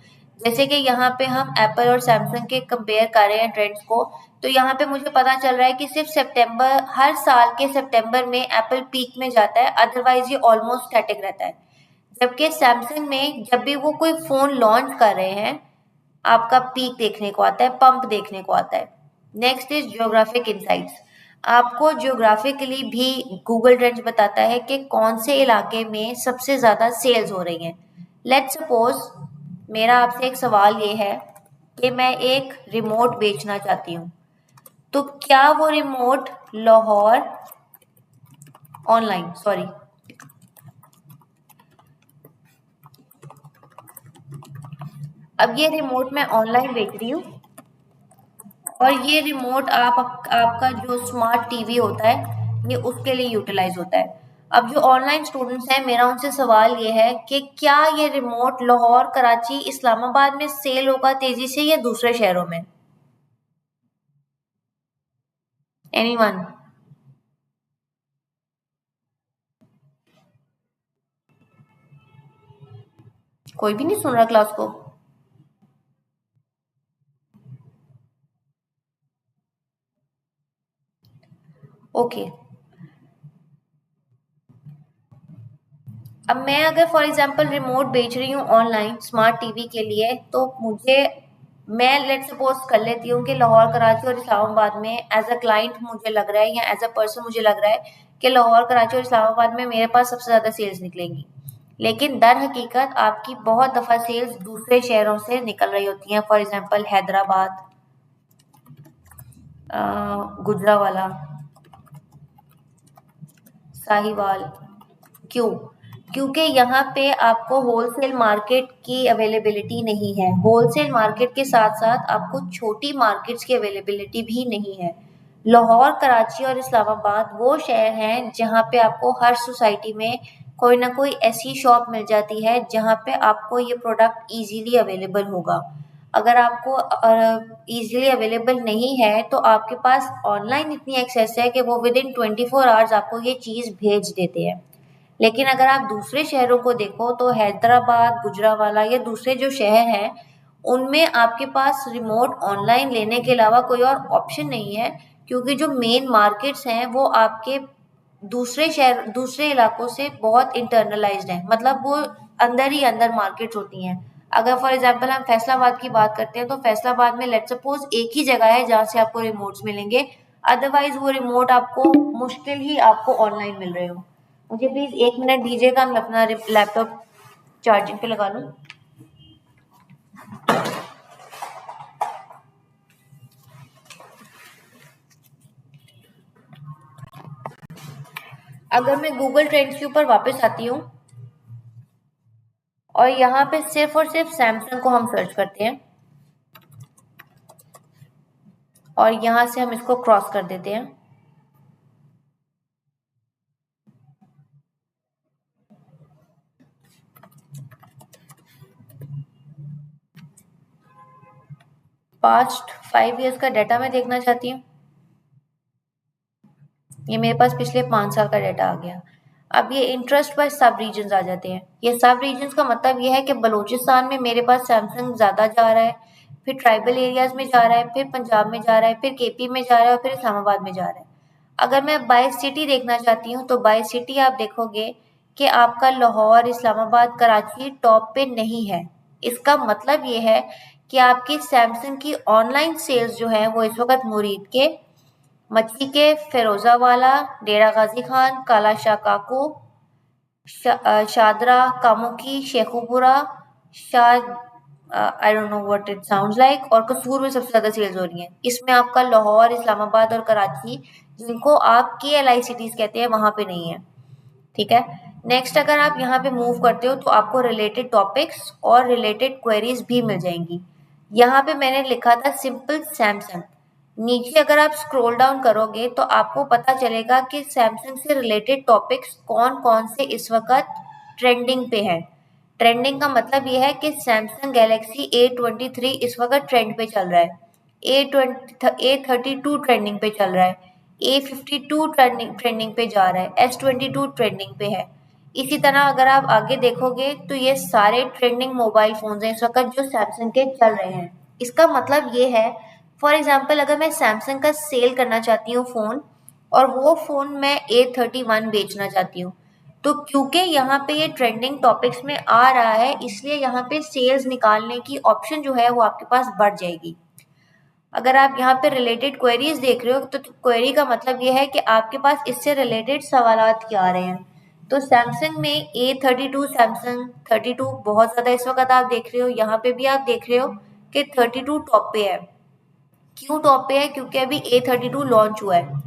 जैसे कि यहाँ पे हम एप्पल और सैमसंग के कंपेयर कर रहे हैं ट्रेंड्स को। तो यहाँ पे मुझे पता चल रहा है कि सिर्फ सितंबर, हर साल के सितंबर में एप्पल पीक में जाता है, अदरवाइज ये ऑलमोस्ट स्टैटिक रहता है। जबकि सैमसंग में जब भी वो कोई फ़ोन लॉन्च कर रहे हैं आपका पीक देखने को आता है, पंप देखने को आता है। Next is geographic insights. आपको जियोग्राफिकली भी गूगल ट्रेंड्स बताता है कि कौन से इलाके में सबसे ज़्यादा सेल्स हो रही हैं। लेट्स सपोज मेरा आपसे एक सवाल ये है कि मैं एक रिमोट बेचना चाहती हूँ, तो क्या वो रिमोट लाहौर ऑनलाइन सॉरी अब ये रिमोट मैं ऑनलाइन बेच रही हूँ, और ये रिमोट आपका जो स्मार्ट टीवी होता है ये उसके लिए यूटिलाइज होता है। अब जो ऑनलाइन स्टूडेंट्स हैं मेरा उनसे सवाल ये है कि क्या ये रिमोट लाहौर, कराची, इस्लामाबाद में सेल होगा तेजी से या दूसरे शहरों में? एनीवन? कोई भी नहीं सुन रहा क्लास को? ओके। अब मैं अगर फॉर एग्जांपल रिमोट बेच रही हूँ ऑनलाइन स्मार्ट टीवी के लिए, तो मुझे, मैं लेट सपोज कर लेती हूँ कि लाहौर, कराची और इस्लामाबाद में एज अ क्लाइंट मुझे लग रहा है, या एज अ पर्सन मुझे लग रहा है कि लाहौर, कराची और इस्लामाबाद में मेरे पास सबसे ज़्यादा सेल्स निकलेंगी। लेकिन दर हकीकत आपकी बहुत दफ़ा सेल्स दूसरे शहरों से निकल रही होती हैं, फॉर एग्जांपल हैदराबाद, गुजरावाला, साहिवाल। क्यों? क्योंकि यहाँ पे आपको होलसेल मार्केट की अवेलेबिलिटी नहीं है। होलसेल मार्केट के साथ-साथ आपको छोटी मार्केट्स की अवेलेबिलिटी भी नहीं है। लाहौर, कराची और इस्लामाबाद वो शहर हैं जहाँ पे आपको हर सोसाइटी में कोई ना कोई ऐसी शॉप मिल जाती है जहाँ पे आपको ये प्रोडक्ट ईज़िली अवेलेबल होगा। अगर आपको ईज़िली अवेलेबल नहीं है तो आपके पास ऑनलाइन इतनी एक्सेस है कि वो विदिन 24 आवर्स आपको ये चीज़ भेज देते हैं। लेकिन अगर आप दूसरे शहरों को देखो तो हैदराबाद, गुजरावाला या दूसरे जो शहर हैं, उनमें आपके पास रिमोट ऑनलाइन लेने के अलावा कोई और ऑप्शन नहीं है, क्योंकि जो मेन मार्केट्स हैं वो आपके दूसरे शहर, दूसरे इलाकों से बहुत इंटरनलाइज्ड हैं, मतलब वो अंदर ही अंदर मार्केट्स होती हैं। अगर फॉर एग्जांपल हम फैसलाबाद की बात करते हैं तो फैसलाबाद में लेट्स सपोज एक ही जगह है जहाँ से आपको रिमोट्स मिलेंगे, अदरवाइज वो रिमोट आपको मुश्किल ही आपको ऑनलाइन मिल रहे हो। मुझे प्लीज 1 मिनट दीजिएगा, मैं अपना लैपटॉप चार्जिंग पे लगा लूँ। अगर मैं गूगल ट्रेंड्स के ऊपर वापस आती हूँ और यहाँ पे सिर्फ और सिर्फ सैमसंग को हम सर्च करते हैं, और यहाँ से हम इसको क्रॉस कर देते हैं। पास्ट 5 ईयर्स का डाटा मैं देखना चाहती हूँ। ये मेरे पास पिछले 5 साल का डाटा आ गया। अब ये इंटरेस्ट बाय सब रीजन्स आ जाते हैं। ये सब रीजन्स का मतलब ये है कि बलूचिस्तान में मेरे पास सैमसंग ज़्यादा जा रहा है, फिर ट्राइबल एरियाज में जा रहा है, फिर पंजाब में जा रहा है, फिर केपी में जा रहा है और फिर इस्लामाबाद में जा रहा है। अगर मैं बाय सिटी देखना चाहती हूँ तो बाय सिटी आप देखोगे कि आपका लाहौर, इस्लामाबाद, कराची टॉप पे नहीं है। इसका मतलब ये है कि आपकी सैमसंग की ऑनलाइन सेल्स जो है वो इस वक्त मुरीद के, मच्छी के, फिरोजावाला, डेरा Ghazi Khan, Kala Shah Kaku, Shahdara, Kamoke, Sheikhupura, Shah I don't know what it sounds like, और कसूर में सबसे ज़्यादा सेल्स हो रही हैं। इसमें आपका लाहौर, इस्लामाबाद और कराची, जिनको आप KLI सिटीज़ कहते हैं, वहाँ पे नहीं है। ठीक है। नेक्स्ट अगर आप यहाँ पे मूव करते हो तो आपको रिलेटेड टॉपिक्स और रिलेटेड क्वेरीज भी मिल जाएंगी। यहाँ पे मैंने लिखा था सिंपल सैमसंग। नीचे अगर आप स्क्रॉल डाउन करोगे तो आपको पता चलेगा कि सैमसंग से रिलेटेड टॉपिक्स कौन कौन से इस वक्त ट्रेंडिंग पे हैं। ट्रेंडिंग का मतलब ये है कि सैमसंग गैलेक्सी A23 इस वक्त ट्रेंड पे चल रहा है, A32 ट्रेंडिंग पे चल रहा है, A52 ट्रेंडिंग पे जा रहा है, S22 ट्रेंडिंग पे है। इसी तरह अगर आप आगे देखोगे तो ये सारे ट्रेंडिंग मोबाइल फोन्स हैं इस वक्त जो सैमसंग के चल रहे हैं। इसका मतलब ये है, फॉर एग्जाम्पल अगर मैं सैमसंग का सेल करना चाहती हूँ फ़ोन, और वो फ़ोन मैं A31 बेचना चाहती हूँ, तो क्योंकि यहाँ पे ये ट्रेंडिंग टॉपिक्स में आ रहा है, इसलिए यहाँ पे सेल्स निकालने की ऑप्शन जो है वो आपके पास बढ़ जाएगी। अगर आप यहाँ पे रिलेटेड क्वेरीज देख रहे हो तो क्वेरी का मतलब ये है कि आपके पास इससे रिलेटेड सवालात क्या आ रहे हैं। तो सैमसंग में A32, सैमसंग 32 बहुत ज़्यादा इस वक्त आप देख रहे हो, यहाँ पे भी आप देख रहे हो कि 32 टॉप पे है। क्यों टॉप पे है? क्योंकि अभी A32 लॉन्च हुआ है।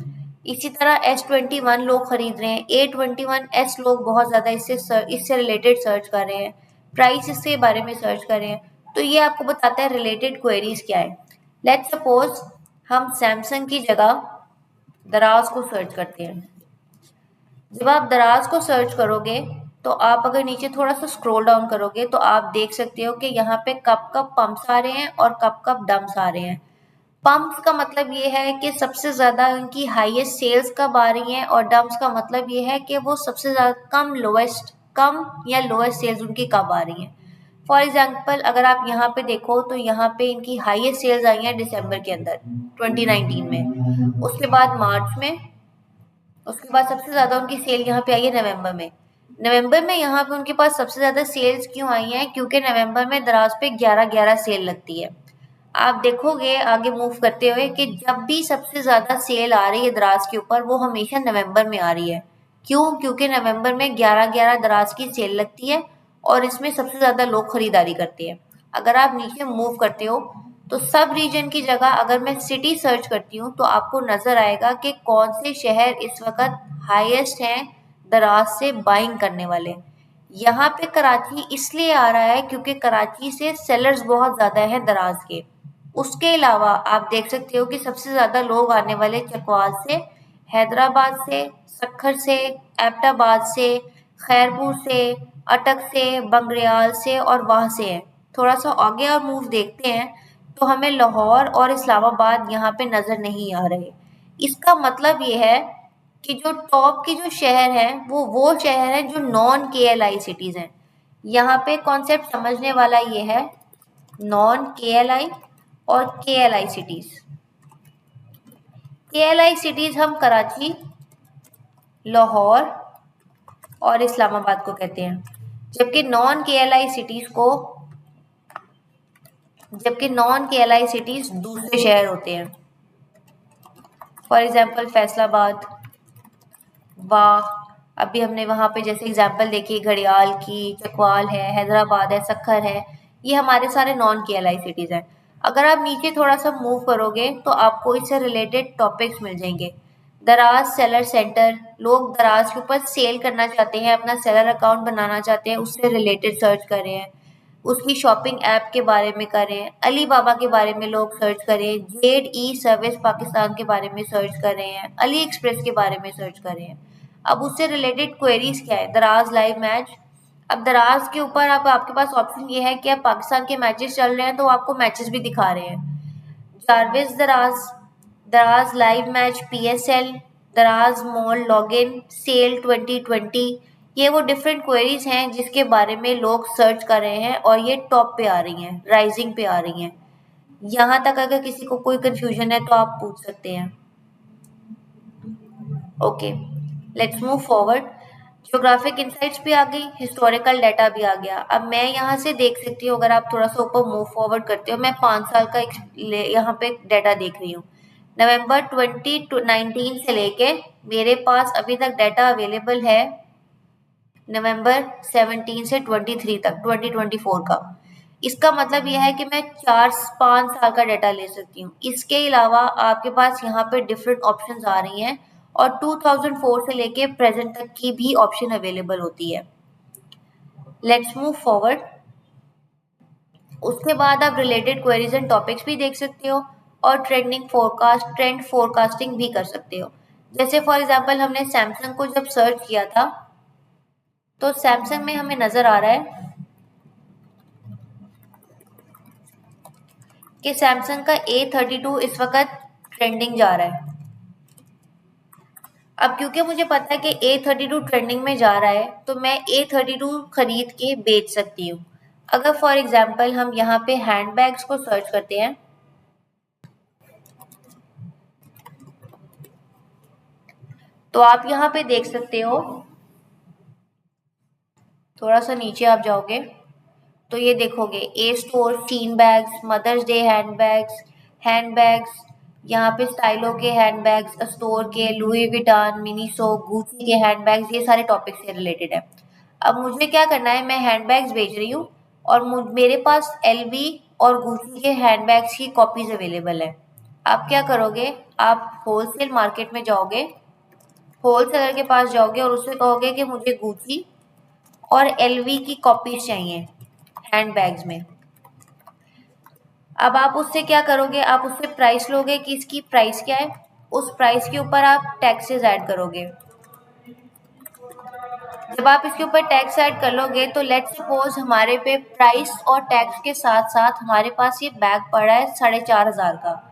इसी तरह S21 लोग खरीद रहे हैं, A21s लोग बहुत ज़्यादा इससे रिलेटेड सर्च कर रहे हैं, प्राइस इसके बारे में सर्च कर रहे हैं। तो ये आपको बताता है रिलेटेड क्वेरीज क्या है। लेट्स सपोज हम सैमसंग की जगह दराज को सर्च करते हैं। जब आप दराज को सर्च करोगे तो आप अगर नीचे थोड़ा सा स्क्रॉल डाउन करोगे तो आप देख सकते हो कि यहाँ पे कब कब पंप्स आ रहे हैं और कब कब डंप्स आ रहे हैं। पंप्स का मतलब ये है कि सबसे ज़्यादा उनकी हाईएस्ट सेल्स कब आ रही हैं, और डंप्स का मतलब ये है कि वो सबसे ज़्यादा कम या लोएस्ट सेल्स उनकी कब आ रही हैं। फॉर एग्जांपल अगर आप यहाँ पे देखो तो यहाँ पे इनकी हाईएस्ट सेल्स आई हैं दिसंबर के अंदर 2019 में, उसके बाद मार्च में, उसके बाद सबसे ज़्यादा उनकी सेल यहाँ पे आई है नवंबर में। नवंबर में यहाँ पे उनके पास सबसे ज़्यादा सेल्स क्यों आई हैं? क्योंकि नवंबर में दराज पे 11/11 सेल लगती है। आप देखोगे आगे मूव करते हुए कि जब भी सबसे ज़्यादा सेल आ रही है दराज के ऊपर वो हमेशा नवंबर में आ रही है। क्यों? क्योंकि नवंबर में 11/11 दराज की सेल लगती है और इसमें सबसे ज़्यादा लोग खरीदारी करते हैं। अगर आप नीचे मूव करते हो तो सब रीजन की जगह अगर मैं सिटी सर्च करती हूँ तो आपको नज़र आएगा कि कौन से शहर इस वक्त हाईएस्ट हैं दराज से बाइंग करने वाले। यहाँ पे कराची इसलिए आ रहा है क्योंकि कराची से सेलर्स बहुत ज़्यादा हैं दराज के। उसके अलावा आप देख सकते हो कि सबसे ज़्यादा लोग आने वाले चकवाल से, हैदराबाद से, सक्खर से, एबटाबाद से, खैरपुर से, अटक से, बंगरियाल से और वहाँ से है। थोड़ा सा आगे और मूव देखते हैं तो हमें लाहौर और इस्लामाबाद यहाँ पे नज़र नहीं आ रहे। इसका मतलब ये है कि जो टॉप के जो शहर हैं वो शहर हैं जो नॉन KLI सिटीज़ हैं। यहाँ पे कॉन्सेप्ट समझने वाला ये है, नॉन KLI और KLI सिटीज़। KLI सिटीज़ हम कराची, लाहौर और इस्लामाबाद को कहते हैं, जबकि नॉन KLI सिटीज़ दूसरे शहर होते हैं। फॉर एग्जांपल फैसलाबाद, वाह, अभी हमने वहाँ पे जैसे एग्जांपल देखी घड़ियाल की, चकवाल है, हैदराबाद है, सक्खर है, ये हमारे सारे नॉन KLI सिटीज़ हैं। अगर आप नीचे थोड़ा सा मूव करोगे तो आपको इससे रिलेटेड टॉपिक्स मिल जाएंगे। दराज सेलर सेंटर, लोग दराज के ऊपर सेल करना चाहते हैं, अपना सेलर अकाउंट बनाना चाहते हैं, उससे रिलेटेड सर्च कर रहे हैं, उसकी शॉपिंग ऐप के बारे में करें, अली बाबा के बारे में लोग सर्च करें, जेड ई सर्विस पाकिस्तान के बारे में सर्च कर रहे हैं, अली एक्सप्रेस के बारे में सर्च कर रहे हैं। अब उससे रिलेटेड क्वेरीज क्या है? दराज लाइव मैच। अब दराज के ऊपर आपके पास ऑप्शन ये है कि अब पाकिस्तान के मैचेस चल रहे हैं तो आपको मैचेस भी दिखा रहे हैं। जारविस दराज, दराज लाइव मैच PSL, दराज मॉल लॉगिन, सेल 2020, ये वो डिफरेंट क्वेरीज हैं जिसके बारे में लोग सर्च कर रहे हैं और ये टॉप पे आ रही हैं, राइजिंग पे आ रही हैं। यहाँ तक अगर किसी को कोई कंफ्यूजन है तो आप पूछ सकते हैं। Okay, let's move forward. Geographic insights भी आ गई, हिस्टोरिकल डाटा भी आ गया। अब मैं यहाँ से देख सकती हूँ, अगर आप थोड़ा सा ऊपर मूव फॉरवर्ड करते हो, मैं 5 साल का यहाँ पे डाटा देख रही हूँ। नवंबर 2019 से लेके मेरे पास अभी तक डाटा अवेलेबल है नवंबर 17 से 23 तक 2024 का। इसका मतलब यह है कि मैं 4-5 साल का डाटा ले सकती हूँ। इसके अलावा आपके पास यहाँ पे डिफरेंट ऑप्शंस आ रही हैं और 2004 से लेके प्रेजेंट तक की भी ऑप्शन अवेलेबल होती है। Let's move forward. उसके बाद आप रिलेटेड क्वेरीज एंड टॉपिक्स भी देख सकते हो और ट्रेंड फोरकास्टिंग भी कर सकते हो। जैसे फॉर एग्जांपल हमने सैमसंग को जब सर्च किया था तो सैमसंग में हमें नजर आ रहा है कि सैमसंग का A32 इस वक्त ट्रेंडिंग जा रहा है। अब क्योंकि मुझे पता है कि A32 ट्रेंडिंग में जा रहा है तो मैं A32 खरीद के बेच सकती हूँ। अगर फॉर एग्जांपल हम यहाँ पे हैंडबैग्स को सर्च करते हैं तो आप यहाँ पे देख सकते हो, थोड़ा सा नीचे आप जाओगे तो ये देखोगे a store, teen bags, Mother's Day handbags, यहाँ पे स्टाइलो के हैंडबैग्स, स्टोर के, लुई विटान, मिनीसो, गुची के हैंडबैग्स, ये सारे टॉपिक से रिलेटेड है। अब मुझे क्या करना है, मैं हैंडबैग्स बेच रही हूँ और मेरे पास एलवी और गुची के हैंडबैग्स की कॉपीज अवेलेबल है। आप क्या करोगे, आप होलसेल मार्केट में जाओगे, होलसेलर के पास जाओगे और उससे कहोगे कि मुझे गुची और एलवी की कॉपीज चाहिए हैंडबैग्स में। अब आप उससे क्या करोगे, आप उससे प्राइस लोगे कि इसकी प्राइस क्या है, उस प्राइस के ऊपर आप टैक्सेस ऐड करोगे। जब आप इसके ऊपर टैक्स ऐड कर लोगे तो लेट्स सपोज हमारे पे प्राइस और टैक्स के साथ साथ हमारे पास ये बैग पड़ा है 4,500 का।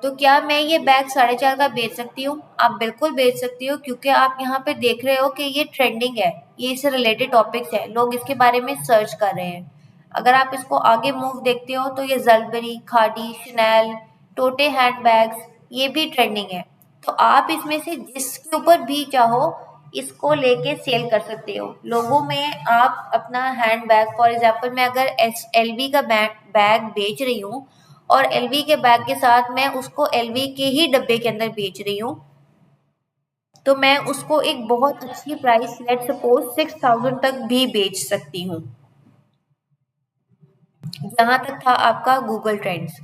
तो क्या मैं ये बैग 4,500 का बेच सकती हूँ? आप बिल्कुल बेच सकती हो, क्योंकि आप यहाँ पे देख रहे हो कि ये ट्रेंडिंग है, ये इससे रिलेटेड टॉपिक्स है, लोग इसके बारे में सर्च कर रहे हैं। अगर आप इसको आगे मूव देखते हो तो ये जलबरी, खादी, शनैल, टोटे हैंडबैग्स, ये भी ट्रेंडिंग है। तो आप इसमें से जिसके ऊपर भी चाहो इसको लेके सेल कर सकते हो। लोगों में आप अपना हैंडबैग, फॉर एग्जांपल मैं अगर एलवी का बैग बेच रही हूँ और एलवी के बैग के साथ मैं उसको एलवी के ही डब्बे के अंदर बेच रही हूँ, तो मैं उसको एक बहुत अच्छी प्राइस, लेट सपोज 6,000 तक भी बेच सकती हूँ। यहाँ तक था आपका गूगल ट्रेंड्स।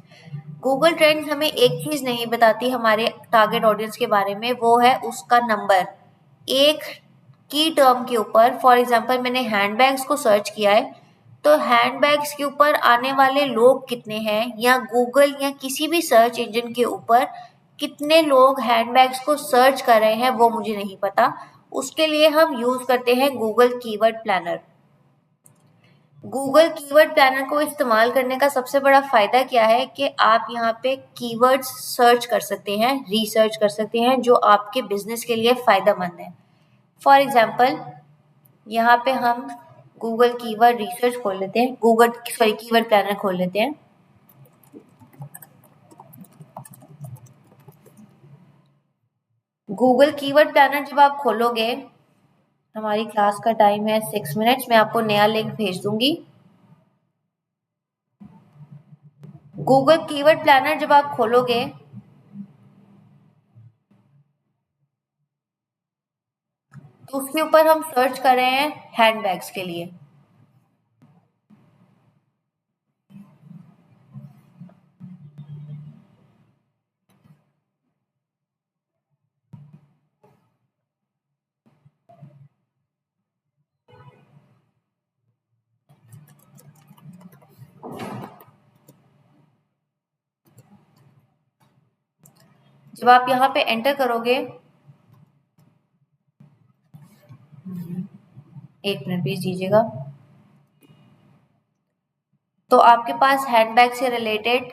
गूगल ट्रेंड्स हमें एक चीज नहीं बताती हमारे टारगेट ऑडियंस के बारे में, वो है उसका नंबर। एक की टर्म के ऊपर, फॉर एग्जांपल मैंने हैंडबैग्स को सर्च किया है तो हैंडबैग्स के ऊपर आने वाले लोग कितने हैं, या गूगल या किसी भी सर्च इंजन के ऊपर कितने लोग हैंडबैग्स को सर्च कर रहे हैं वो मुझे नहीं पता। उसके लिए हम यूज करते हैं Google keyword planner. Google keyword planner को इस्तेमाल करने का सबसे बड़ा फायदा क्या है कि आप यहाँ पे कीवर्ड्स सर्च कर सकते हैं, रिसर्च कर सकते हैं जो आपके बिजनेस के लिए फायदेमंद है। फॉर एग्जाम्पल यहाँ पे हम गूगल कीवर्ड रिसर्च खोल लेते हैं, कीवर्ड प्लानर खोल लेते हैं। गूगल कीवर्ड प्लानर जब आप खोलोगे, हमारी क्लास का टाइम है 6 मिनट्स, मैं आपको नया लिंक भेज दूंगी। गूगल कीवर्ड प्लानर जब आप खोलोगे तो उसके ऊपर हम सर्च कर रहे हैं हैंडबैग्स के लिए। जब आप यहाँ पे एंटर करोगे, एक मिनट प्लीज दीजिएगा, तो आपके पास हैंडबैग से रिलेटेड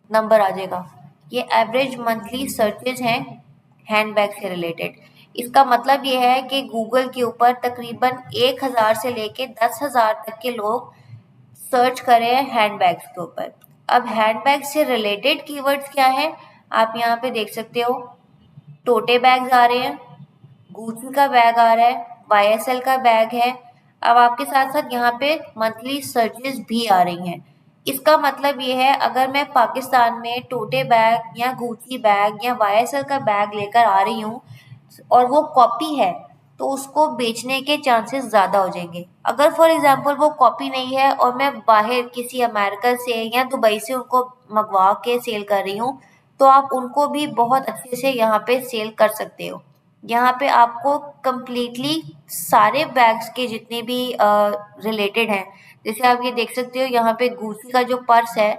नंबर आ जाएगा। ये एवरेज मंथली सर्चेज हैं हैंडबैग से रिलेटेड। इसका मतलब ये है कि गूगल के ऊपर तकरीबन 1,000 से लेके 10,000 तक के लोग सर्च कर रहे हैं हैंडबैग्स के ऊपर। अब हैंडबैग से रिलेटेड कीवर्ड्स क्या है, आप यहाँ पे देख सकते हो। टोटे बैग्स आ रहे हैं, गुची का बैग आ रहा है, YSL का बैग है। अब आपके साथ साथ यहाँ पे मंथली सर्चेस भी आ रही हैं। इसका मतलब ये है अगर मैं पाकिस्तान में टोटे बैग या गुची बैग या YSL का बैग लेकर आ रही हूँ और वो कॉपी है तो उसको बेचने के चांसेस ज़्यादा हो जाएंगे। अगर फॉर एग्जांपल वो कॉपी नहीं है और मैं बाहर किसी अमेरिका से या दुबई से उनको मंगवा के सेल कर रही हूँ, तो आप उनको भी बहुत अच्छे से यहाँ पे सेल कर सकते हो। यहाँ पे आपको कंप्लीटली सारे बैग्स के जितने भी रिलेटेड हैं, जैसे आप ये देख सकते हो यहाँ पे गुची का जो पर्स है,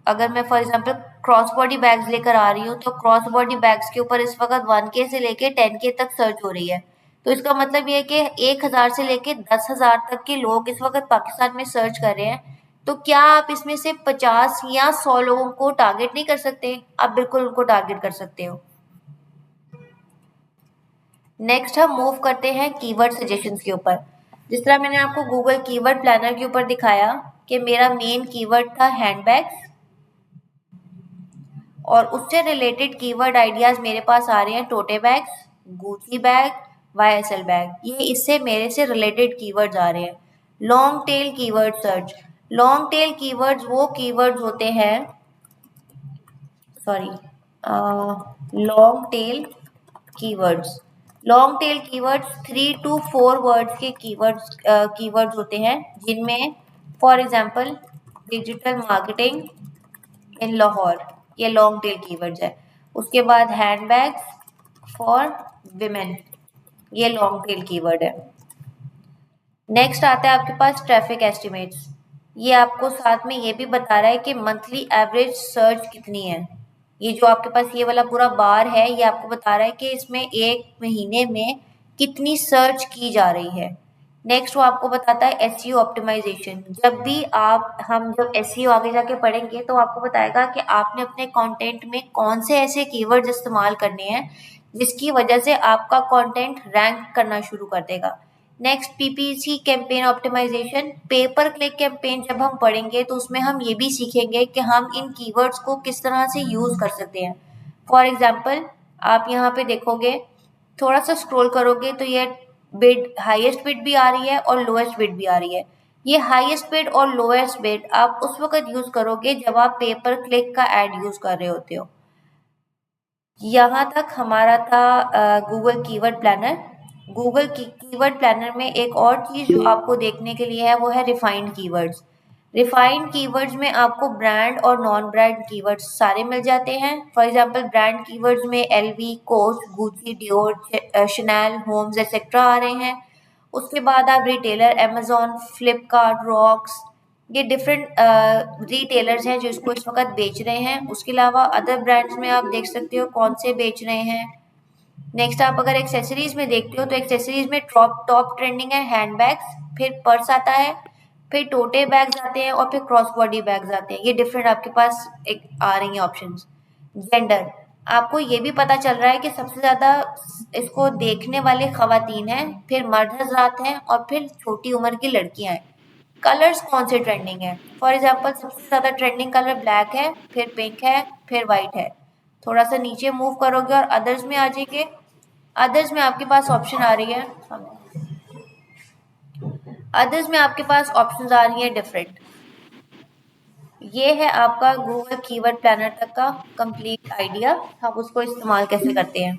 अगर मैं for example cross body bags लेकर आ रही हूँ, तो क्रॉस बॉडी बैग्स के ऊपर इस वक्त 1K से लेके 10K तक सर्च हो रही है। तो इसका मतलब ये है कि 1000 से लेके 10,000 तक के लोग इस वक्त पाकिस्तान में सर्च कर रहे हैं। तो क्या आप इसमें से 50 या 100 लोगों को टारगेट नहीं कर सकते? आप बिल्कुल उनको टारगेट कर सकते हो। नेक्स्ट हम मूव करते हैं कीवर्ड सजेशंस के ऊपर। जिस तरह मैंने आपको गूगल कीवर्ड प्लानर के ऊपर दिखाया कि मेरा मेन कीवर्ड था हैंडबैग्स, और उससे रिलेटेड कीवर्ड आइडियाज मेरे पास आ रहे हैं tote bags, Gucci bag, YSL bag. ये इससे मेरे से रिलेटेड कीवर्ड्स आ रहे हैं। Long tail keyword search. Long tail keywords वो कीवर्ड्स होते हैं, sorry, long tail keywords. Long tail keywords 3 to 4 words के कीवर्ड्स होते हैं, जिनमें for example digital marketing in Lahore, ये लॉन्ग टेल कीवर्ड्स है। उसके बाद हैंडबैग्स फॉर विमेन, ये लॉन्ग टेल कीवर्ड है। नेक्स्ट आता है आपके पास ट्रैफिक एस्टिमेट्स। ये आपको साथ में ये भी बता रहा है कि मंथली एवरेज सर्च कितनी है। ये जो आपके पास ये वाला पूरा बार है, ये आपको बता रहा है कि इसमें एक महीने में कितनी सर्च की जा रही है। नेक्स्ट वो आपको बताता है एसईओ ऑप्टिमाइजेशन। जब भी हम जब एसईओ आगे जाके पढ़ेंगे तो आपको बताएगा कि आपने अपने कंटेंट में कौन से ऐसे कीवर्ड्स इस्तेमाल करने हैं जिसकी वजह से आपका कंटेंट रैंक करना शुरू कर देगा। Next PPC campaign optimization. Pay per click campaign जब हम पढ़ेंगे तो उसमें हम ये भी सीखेंगे कि हम इन कीवर्ड्स को किस तरह से यूज कर सकते हैं। फॉर एग्जाम्पल आप यहाँ पे देखोगे, थोड़ा सा स्क्रॉल करोगे तो ये बिड, हाईएस्ट बिड भी आ रही है और लोएस्ट बिड भी आ रही है। ये हाईएस्ट बिड और लोएस्ट बिड आप उस वक्त यूज करोगे जब आप पेपर क्लिक का एड यूज कर रहे होते हो। यहाँ तक हमारा था Google keyword planner. Google keyword planner में एक और चीज़ जो आपको देखने के लिए है वो है रिफाइंड कीवर्ड्स। रिफाइंड कीवर्ड्स में आपको ब्रांड और नॉन ब्रांड कीवर्ड्स सारे मिल जाते हैं। फॉर एग्जांपल ब्रांड कीवर्ड्स में LV, Coach, Gucci, Dior, Chanel, Hermes etcetera आ रहे हैं। उसके बाद आप रिटेलर अमेजोन, फ्लिपकार्ट, रॉक्स, ये डिफरेंट रिटेलर्स हैं जो इसको इस वक्त बेच रहे हैं। उसके अलावा अदर ब्रांड्स में आप देख सकते हो कौन से बेच रहे हैं। नेक्स्ट आप अगर एक्सेसरीज में देखते हो तो एक्सेसरीज में टॉप टॉप ट्रेंडिंग है हैंडबैग्स, फिर पर्स आता है, फिर टोटे बैग्स आते हैं और फिर क्रॉस बॉडी बैग्स आते हैं। ये डिफरेंट आपके पास एक आ रही हैं ऑप्शंस। जेंडर, आपको ये भी पता चल रहा है कि सबसे ज़्यादा इसको देखने वाले खवातीन हैं, फिर मर्द हजरात हैं और फिर छोटी उम्र की लड़कियां हैं। कलर्स कौन से ट्रेंडिंग है? फॉर एग्जांपल सबसे ज़्यादा ट्रेंडिंग कलर ब्लैक है, फिर पिंक है, फिर वाइट है। थोड़ा सा नीचे मूव करोगे और अदर्स में आ जाएंगे। अदर्स में आपके पास ऑप्शन आ रही है, अदर्स में आपके पास ऑप्शंस आ रही है डिफरेंट। ये है आपका गूगल कीवर्ड प्लानर तक का कंप्लीट आइडिया, हम उसको इस्तेमाल कैसे करते हैं।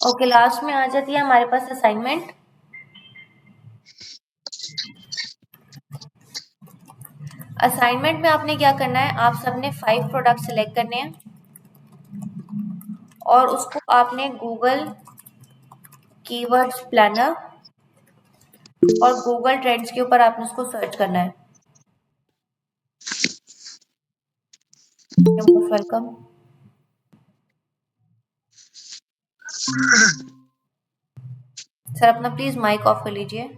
ओके, लास्ट में आ जाती है हमारे पास असाइनमेंट। असाइनमेंट में आपने क्या करना है, आप सबने 5 प्रोडक्ट सिलेक्ट करने हैं और उसको आपने गूगल कीवर्ड्स प्लानर और गूगल ट्रेंड्स के ऊपर आपने उसको सर्च करना है। Most welcome. सर अपना प्लीज माइक ऑफ कर लीजिए।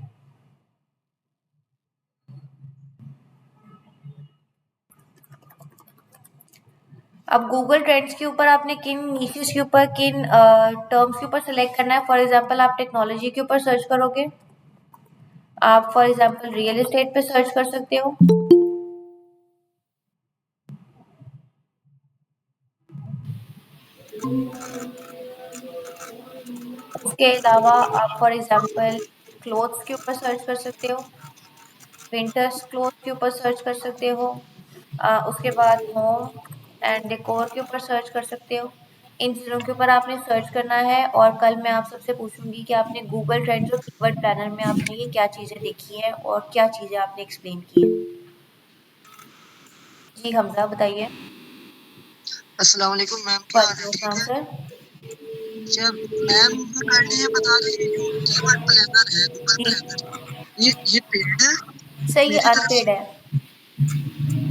अब गूगल ट्रेंड्स के ऊपर आपने किन नीशेस के ऊपर, किन टर्म्स के ऊपर सिलेक्ट करना है। फॉर एग्जांपल आप टेक्नोलॉजी के ऊपर सर्च करोगे, आप फॉर एग्जांपल रियल एस्टेट पे सर्च कर सकते हो। उसके अलावा आप फॉर एग्जांपल क्लोथ्स के ऊपर सर्च कर सकते हो, विंटर्स क्लोथ के ऊपर सर्च कर सकते हो। उसके बाद होम एंड डेकोर के ऊपर सर्च कर सकते हो। इन चीज़ों के ऊपर आपने सर्च करना है और कल मैं आप सबसे पूछूंगी कि आपने गूगल ट्रेंड्स और कीवर्ड प्लानर में आपने ये क्या चीज़ें देखी हैं और क्या चीज़ें आपने एक्सप्लेन की हैं। जी हमजा बताइए। अस्सलाम वालेकुम मैम, क्या हाल है? वालेकुम ठीक अस्सलाम है। सर। अच्छा मैम, मुझे काइंडली ये बता दीजिए, जो कीवर्ड प्लानर है, गूगल जी प्लानर, ये पेड है? सर, ये मेरी तरफ अनपेड से है।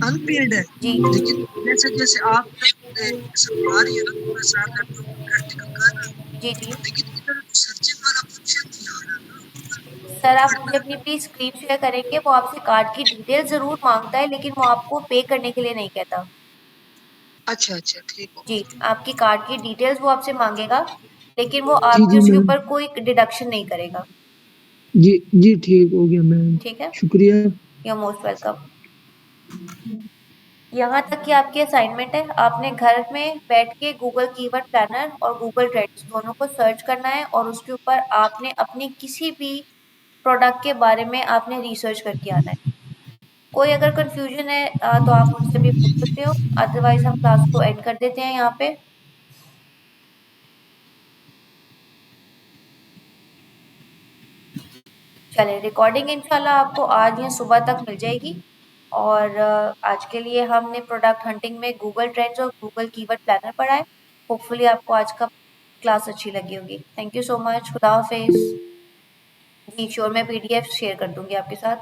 अनपेड है। जी लेकिन जैसे जैसे आप तक समझा रही है ना, तो मैं साथ लैपटॉप प्रैक्टिकल कर रहा हूँ, जी जी। लेकिन इधर जो सर्चिंग वाला फंक्शन नहीं आ रहा ना सर आप कीवर्ड मुझे अपनी प्लानर। प्लीज स्क्रीन शेयर करेंगे। वो आपसे कार्ड की डिटेल जरूर मांगता है लेकिन वो आपको पे करने के लिए नहीं कहता। अच्छा अच्छा, ठीक हो जी, गया। आपकी कार्ड की डिटेल्स वो आपसे मांगेगा लेकिन वो जी आपके जी उसके मैम, ऊपर कोई डिडक्शन नहीं करेगा। जी जी ठीक हो गया मैम, ठीक है, शुक्रिया। You are most welcome. यहाँ तक कि आपकी असाइनमेंट है, आपने घर में बैठ के गूगल कीवर्ड प्लानर और गूगल ट्रेंड्स दोनों को सर्च करना है और उसके ऊपर आपने अपनी किसी भी प्रोडक्ट के बारे में आपने रिसर्च करके आना है। कोई अगर कंफ्यूजन है तो आप मुझसे भी पूछ सकते हो, अदरवाइज हम क्लास को एंड कर देते हैं यहाँ पे। चले, रिकॉर्डिंग इंशाल्लाह आपको आज या सुबह तक मिल जाएगी। और आज के लिए हमने प्रोडक्ट हंटिंग में गूगल ट्रेंड्स और गूगल कीवर्ड प्लानर पढ़ा है। होपफुली आपको आज का क्लास अच्छी लगी होगी। Thank you so much. खुदा हाफिज। जी श्योर, मैं पीडीएफ शेयर कर दूंगी आपके साथ।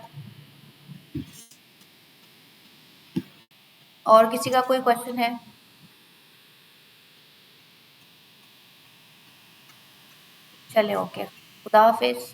और किसी का कोई क्वेश्चन है? चले ओके, खुदा हाफिज।